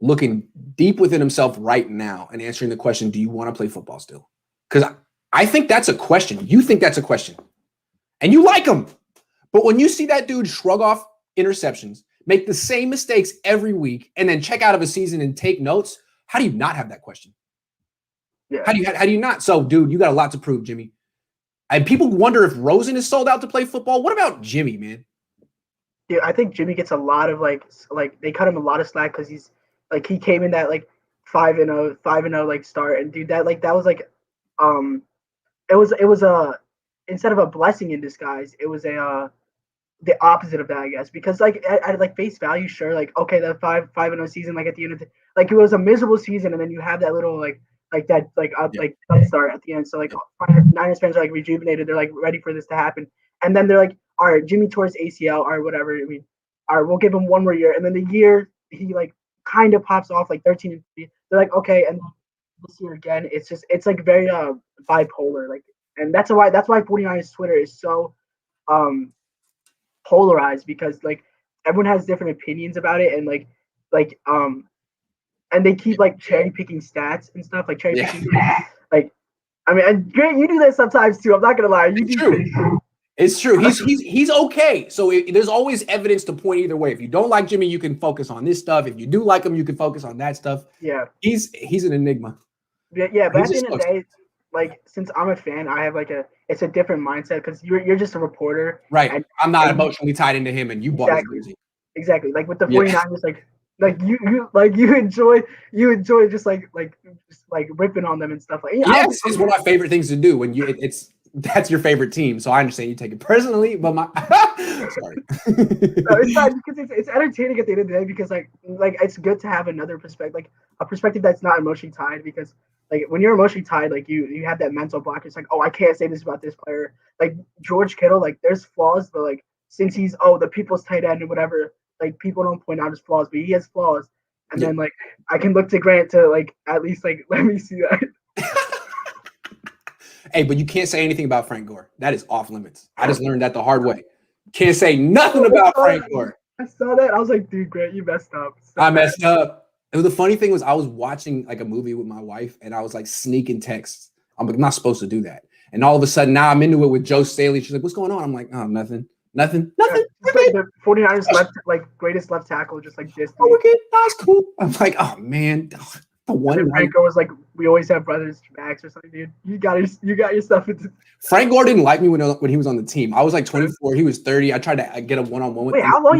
looking deep within himself right now and answering the question: do you want to play football still? Because I think that's a question. You think that's a question, and you like him, but when you see that dude shrug off interceptions, make the same mistakes every week, and then check out of a season and take notes, how do you not have that question? Yeah. How do you not? So, dude, you got a lot to prove, Jimmy. And people wonder if Rosen is sold out to play football. What about Jimmy, man? Dude, I think Jimmy gets a lot of like they cut him a lot of slack because he's like he came in that like 5-0 like start, and dude that was like it was a instead of a blessing in disguise, it was the opposite of that, I guess, because like at like face value, sure, like okay, the 5-0 season, like at the end of like it was a miserable season, and then you have that little like start at the end. So like Niners fans are like rejuvenated, they're like ready for this to happen, and then they're like, all right, Jimmy tore his ACL or whatever. I mean, all right, we'll give him one more year, and then the year he like kind of pops off like 13-3. They're like, okay, and this year again, it's like very bipolar, like, and that's why 49ers Twitter is so polarized because like everyone has different opinions about it, and and they keep like cherry picking stats and stuff, like cherry picking. Like, I mean, and Grant, you do that sometimes too. I'm not gonna lie. It's true. He's okay. So there's always evidence to point either way. If you don't like Jimmy, you can focus on this stuff. If you do like him, you can focus on that stuff. Yeah, he's an enigma. Yeah, but at the end of the day, like since I'm a fan, I have it's a different mindset because you're just a reporter, right? I'm not emotionally tied into him, and you bought his jersey. Exactly. Like with the 49ers, you enjoy just ripping on them and stuff like. Yes, it's one of my favorite things to do when that's your favorite team. So I understand you take it personally, but sorry. No, it's fine because it's entertaining at the end of the day because like it's good to have another perspective, like a perspective that's not emotionally tied because like when you're emotionally tied, like you have that mental block. It's like, oh, I can't say this about this player. Like George Kittle, like there's flaws, but like since he's the people's tight end or whatever, like people don't point out his flaws, but he has flaws. And then like I can look to Grant to like at least like let me see that. Hey, but you can't say anything about Frank Gore. That is off limits. I just learned that the hard way. Can't say nothing about Frank Gore. I saw that. I was like, dude, Grant, you messed up. I messed up. And the funny thing was, I was watching like a movie with my wife, and I was like sneaking texts. I'm like, I'm not supposed to do that. And all of a sudden, now I'm into it with Joe Staley. She's like, "What's going on?" I'm like, "Oh, nothing." Yeah, the 49ers greatest left tackle, just like this. Oh, we're good. That's cool. I'm like, oh man, the one. Franco was like, "We always have brothers' backs or something, dude. You got yourself into." Frank Gore didn't like me when he was on the team. I was like 24. He was 30. I tried to get a one-on-one with him. Wait, how long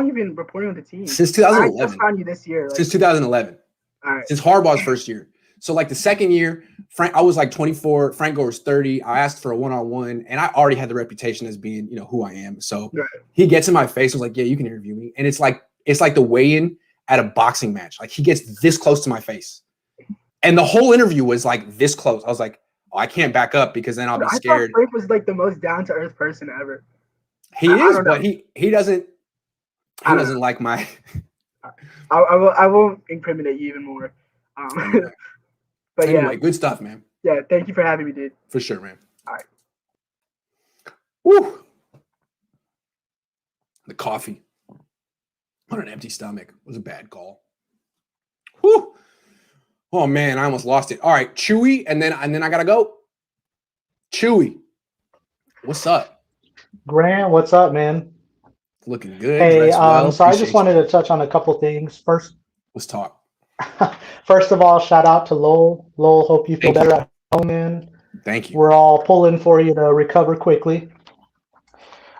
you been reporting on the team? Since 2011. I just found you this year. Since 2011. All right. Since Harbaugh's first year. So like the second year, I was like 24. Frank Gore was 30. I asked for a one-on-one, and I already had the reputation as being, who I am. So he gets in my face and was like, "Yeah, you can interview me." And it's like the weigh-in at a boxing match. Like he gets this close to my face, and the whole interview was like this close. I was like, "Oh, I can't back up because then I'll be scared." I thought Frank was like the most down-to-earth person ever. He is, but he doesn't like my. I won't incriminate you even more. But anyway, good stuff, man. Yeah, thank you for having me, dude. For sure, man. All right. Woo. The coffee on an empty stomach was a bad call. Whew. Oh man, I almost lost it. All right, Chewy, and then I gotta go. Chewy, what's up? Grant, what's up, man? Looking good. Hey, so I just wanted to touch on a couple things. First, let's talk. First of all, shout out to Lowell. Lowell, hope you feel better at home, man. Thank you. We're all pulling for you to recover quickly.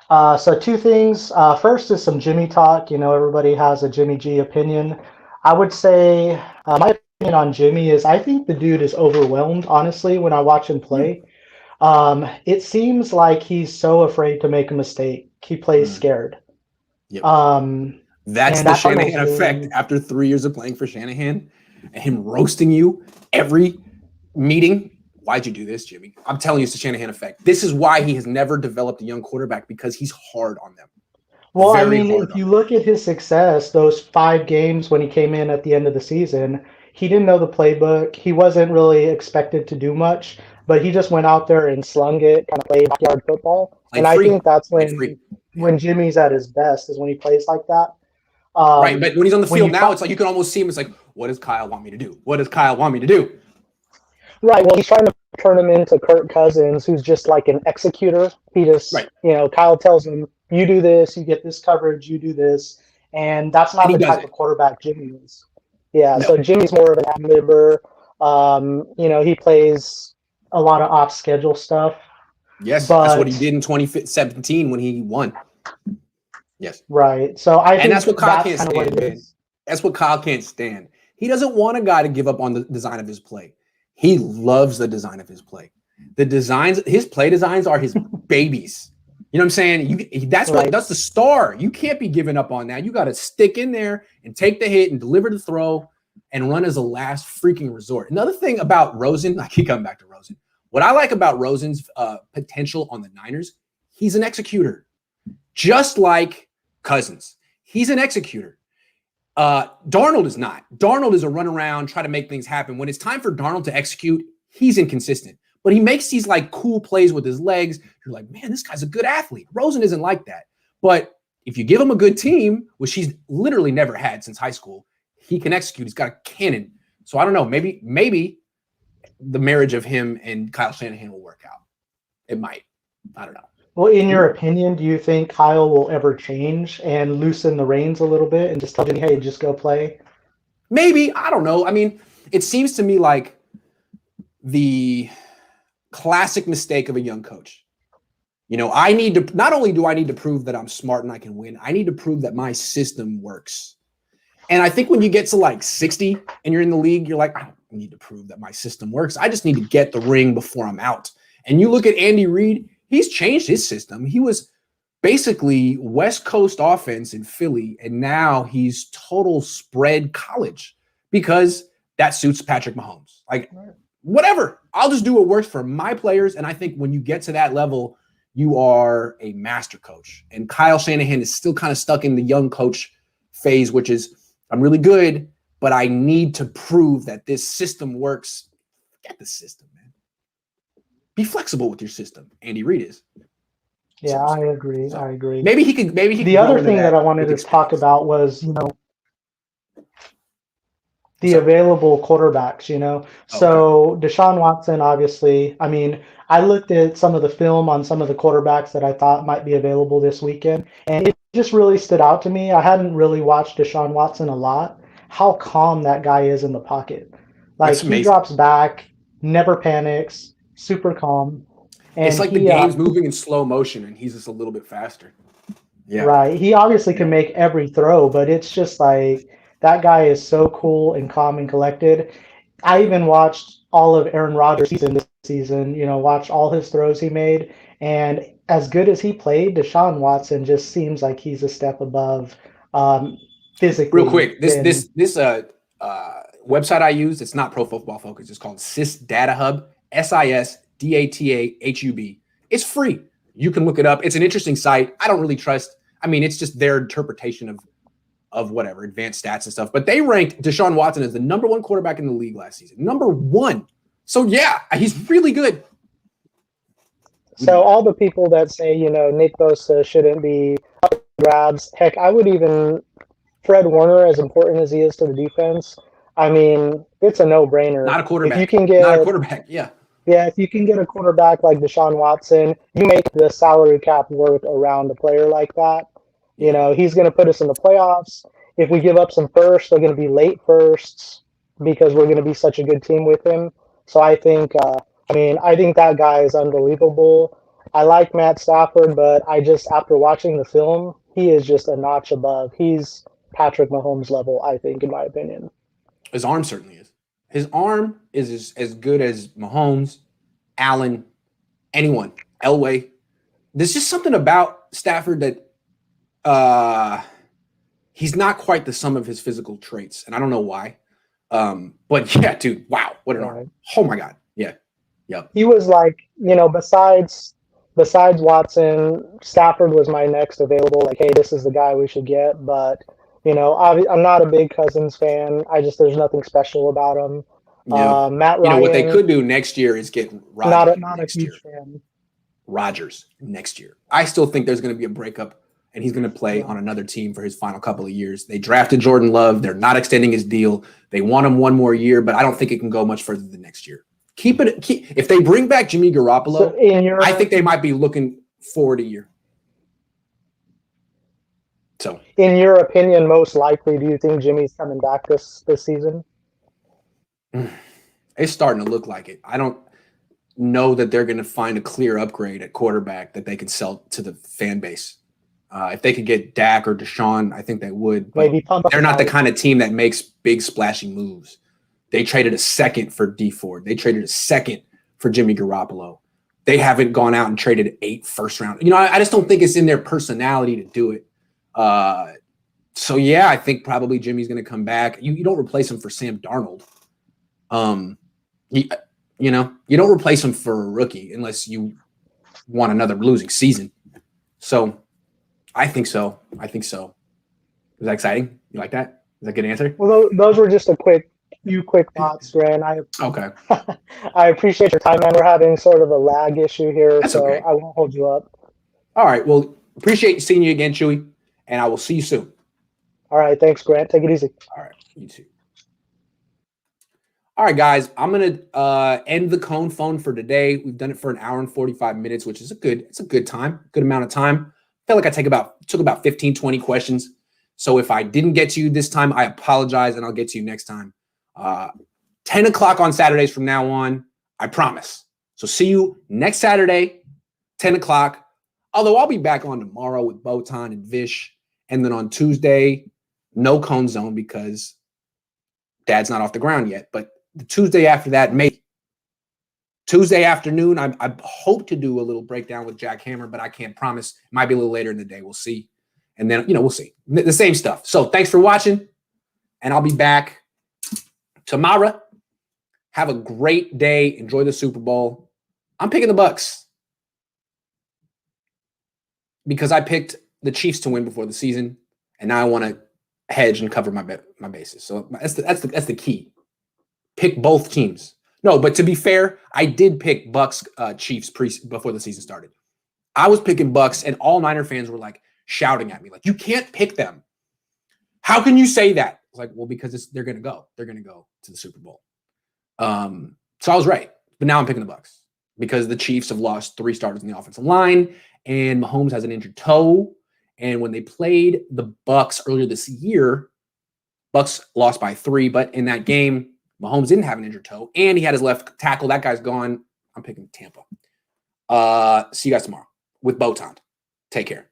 So two things. First is some Jimmy talk. Everybody has a Jimmy G opinion. I would say my opinion on Jimmy is I think the dude is overwhelmed, honestly, when I watch him play. It seems like he's so afraid to make a mistake. He plays scared. Yep. That's the Shanahan effect after 3 years of playing for Shanahan and him roasting you every meeting. Why'd you do this, Jimmy? I'm telling you, it's the Shanahan effect. This is why he has never developed a young quarterback, because he's hard on them. Well, if you look at his success, those 5 games when he came in at the end of the season, he didn't know the playbook. He wasn't really expected to do much, but he just went out there and slung it, kind of played backyard football. And I think that's when Jimmy's at his best, is when he plays like that. Right, but when he's on the field now, it's like you can almost see him. It's like, what does Kyle want me to do? What does Kyle want me to do? Right. Well, he's trying to turn him into Kirk Cousins, who's just like an executor. He just, Kyle tells him, you do this, you get this coverage, you do this. And that's not the type of quarterback Jimmy is. Yeah, so Jimmy's more of an ad-libber. He plays a lot of off schedule stuff. Yes, that's what he did in 2017 when he won. Yes. Right. So I think that's what Kyle can't stand, man. That's what Kyle can't stand. He doesn't want a guy to give up on the design of his play. He loves the design of his play. The designs, his play designs are his babies. You know what I'm saying? That's the star. You can't be giving up on that. You got to stick in there and take the hit and deliver the throw and run as a last freaking resort. Another thing about Rosen, I keep coming back to Rosen. What I like about Rosen's potential on the Niners, he's an executor. Just like Cousins. He's an executor. Darnold is not. Darnold is a run around, try to make things happen. When it's time for Darnold to execute, he's inconsistent. But he makes these like cool plays with his legs. You're like, man, this guy's a good athlete. Rosen isn't like that. But if you give him a good team, which he's literally never had since high school, he can execute. He's got a cannon. So I don't know. Maybe the marriage of him and Kyle Shanahan will work out. It might. I don't know. Well, in your opinion, do you think Kyle will ever change and loosen the reins a little bit and just tell Jimmy, hey, just go play? Maybe. I don't know. I mean, it seems to me like the classic mistake of a young coach. I need to, not only do I need to prove that I'm smart and I can win, I need to prove that my system works. And I think when you get to like 60 and you're in the league, you're like, I don't need to prove that my system works. I just need to get the ring before I'm out. And you look at Andy Reid, he's changed his system. He was basically West Coast offense in Philly, and now he's total spread college because that suits Patrick Mahomes. Like, whatever. I'll just do what works for my players, and I think when you get to that level, you are a master coach. And Kyle Shanahan is still kind of stuck in the young coach phase, which is, I'm really good, but I need to prove that this system works. Get the system, man. be flexible with your system. Andy Reid is. Yeah, I agree. I agree. Maybe he could. The other thing that I wanted to talk about was, the available quarterbacks, So Deshaun Watson, obviously, I mean, I looked at some of the film on some of the quarterbacks that I thought might be available this weekend, and it just really stood out to me. I hadn't really watched Deshaun Watson a lot. How calm that guy is in the pocket. Like, he drops back, never panics, super calm. And it's like the game's moving in slow motion, and he's just a little bit faster. Yeah. Right. He obviously can make every throw, but it's just like that guy is so cool and calm and collected. I even watched all of Aaron Rodgers' season this season, watched all his throws he made. And as good as he played, Deshaun Watson just seems like he's a step above physically. Real quick, this website I use, it's not Pro Football Focus. It's called SIS Data Hub, SISDATAHUB. It's free. You can look it up. It's an interesting site. I don't really trust. I mean, it's just their interpretation of whatever, advanced stats and stuff. But they ranked Deshaun Watson as the #1 quarterback in the league last season. #1. So, yeah, he's really good. So all the people that say, Nick Bosa shouldn't be up for grabs, heck, I would even Fred Warner, as important as he is to the defense, I mean, it's a no-brainer. Not a quarterback. If you can get, not a quarterback, yeah. Yeah, if you can get a quarterback like Deshaun Watson, you make the salary cap work around a player like that. He's going to put us in the playoffs. If we give up some firsts, they're going to be late firsts because we're going to be such a good team with him. So I think, I think that guy is unbelievable. I like Matt Stafford, but after watching the film, he is just a notch above. He's Patrick Mahomes level, I think, in my opinion. His arm certainly is. His arm is as good as Mahomes, Allen, anyone, Elway. There's just something about Stafford that he's not quite the sum of his physical traits, and I don't know why. But yeah, dude, wow, what an arm! Oh my God, yeah, yep. He was like, besides Watson, Stafford was my next available. Like, hey, this is the guy we should get, but. I'm not a big Cousins fan. There's nothing special about him. Yeah. Matt Ryan. What they could do next year is get Rodgers. Not a huge fan. Rodgers next year. I still think there's going to be a breakup, and he's going to play on another team for his final couple of years. They drafted Jordan Love. They're not extending his deal. They want him one more year, but I don't think it can go much further than next year. If they bring back Jimmy Garoppolo, I think they might be looking forward a year. So, in your opinion, most likely, do you think Jimmy's coming back this season? It's starting to look like it. I don't know that they're going to find a clear upgrade at quarterback that they can sell to the fan base. If they could get Dak or Deshaun, I think they would. But they're not the kind of team that makes big splashing moves. They traded a second for D Ford. They traded a second for Jimmy Garoppolo. They haven't gone out and traded 8 first round. I just don't think it's in their personality to do it. So yeah, I think probably Jimmy's going to come back. You don't replace him for Sam Darnold. You don't replace him for a rookie unless you want another losing season. So I think so. Is that exciting? You like that? Is that a good answer? Well, those were just few quick thoughts, Grant. Okay. I appreciate your time, man. We're having sort of a lag issue here, That's so okay. I won't hold you up. All right. Well, appreciate seeing you again, Chewy, and I will see you soon. All right. Thanks, Grant. Take it easy. All right. You too. All right, guys. I'm going to end the Cohn phone for today. We've done it for an hour and 45 minutes, which is a good time, good amount of time. I feel like I took about 15, 20 questions. So if I didn't get to you this time, I apologize, and I'll get to you next time. 10 o'clock on Saturdays from now on, I promise. So see you next Saturday, 10 o'clock. Although I'll be back on tomorrow with Botan and Vish. And then on Tuesday, no Cohn Zone because Dad's not off the ground yet. But the Tuesday after that, maybe. Tuesday afternoon, I hope to do a little breakdown with Jack Hammer, but I can't promise. It might be a little later in the day. We'll see. And then, we'll see. The same stuff. So thanks for watching. And I'll be back tomorrow. Have a great day. Enjoy the Super Bowl. I'm picking the Bucs because I picked the Chiefs to win before the season, and now I want to hedge and cover my bases. So that's the key. Pick both teams. No, but to be fair, I did pick Bucks Chiefs before the season started. I was picking Bucks, and all Niner fans were like shouting at me, like, you can't pick them. How can you say that? It's like, well, because they're going to go. They're going to go to the Super Bowl. So I was right. But now I'm picking the Bucks because the Chiefs have lost 3 starters in the offensive line, and Mahomes has an injured toe. And when they played the Bucks earlier this year, Bucks lost by 3. But in that game, Mahomes didn't have an injured toe, and he had his left tackle. That guy's gone. I'm picking Tampa. See you guys tomorrow with Botan. Take care.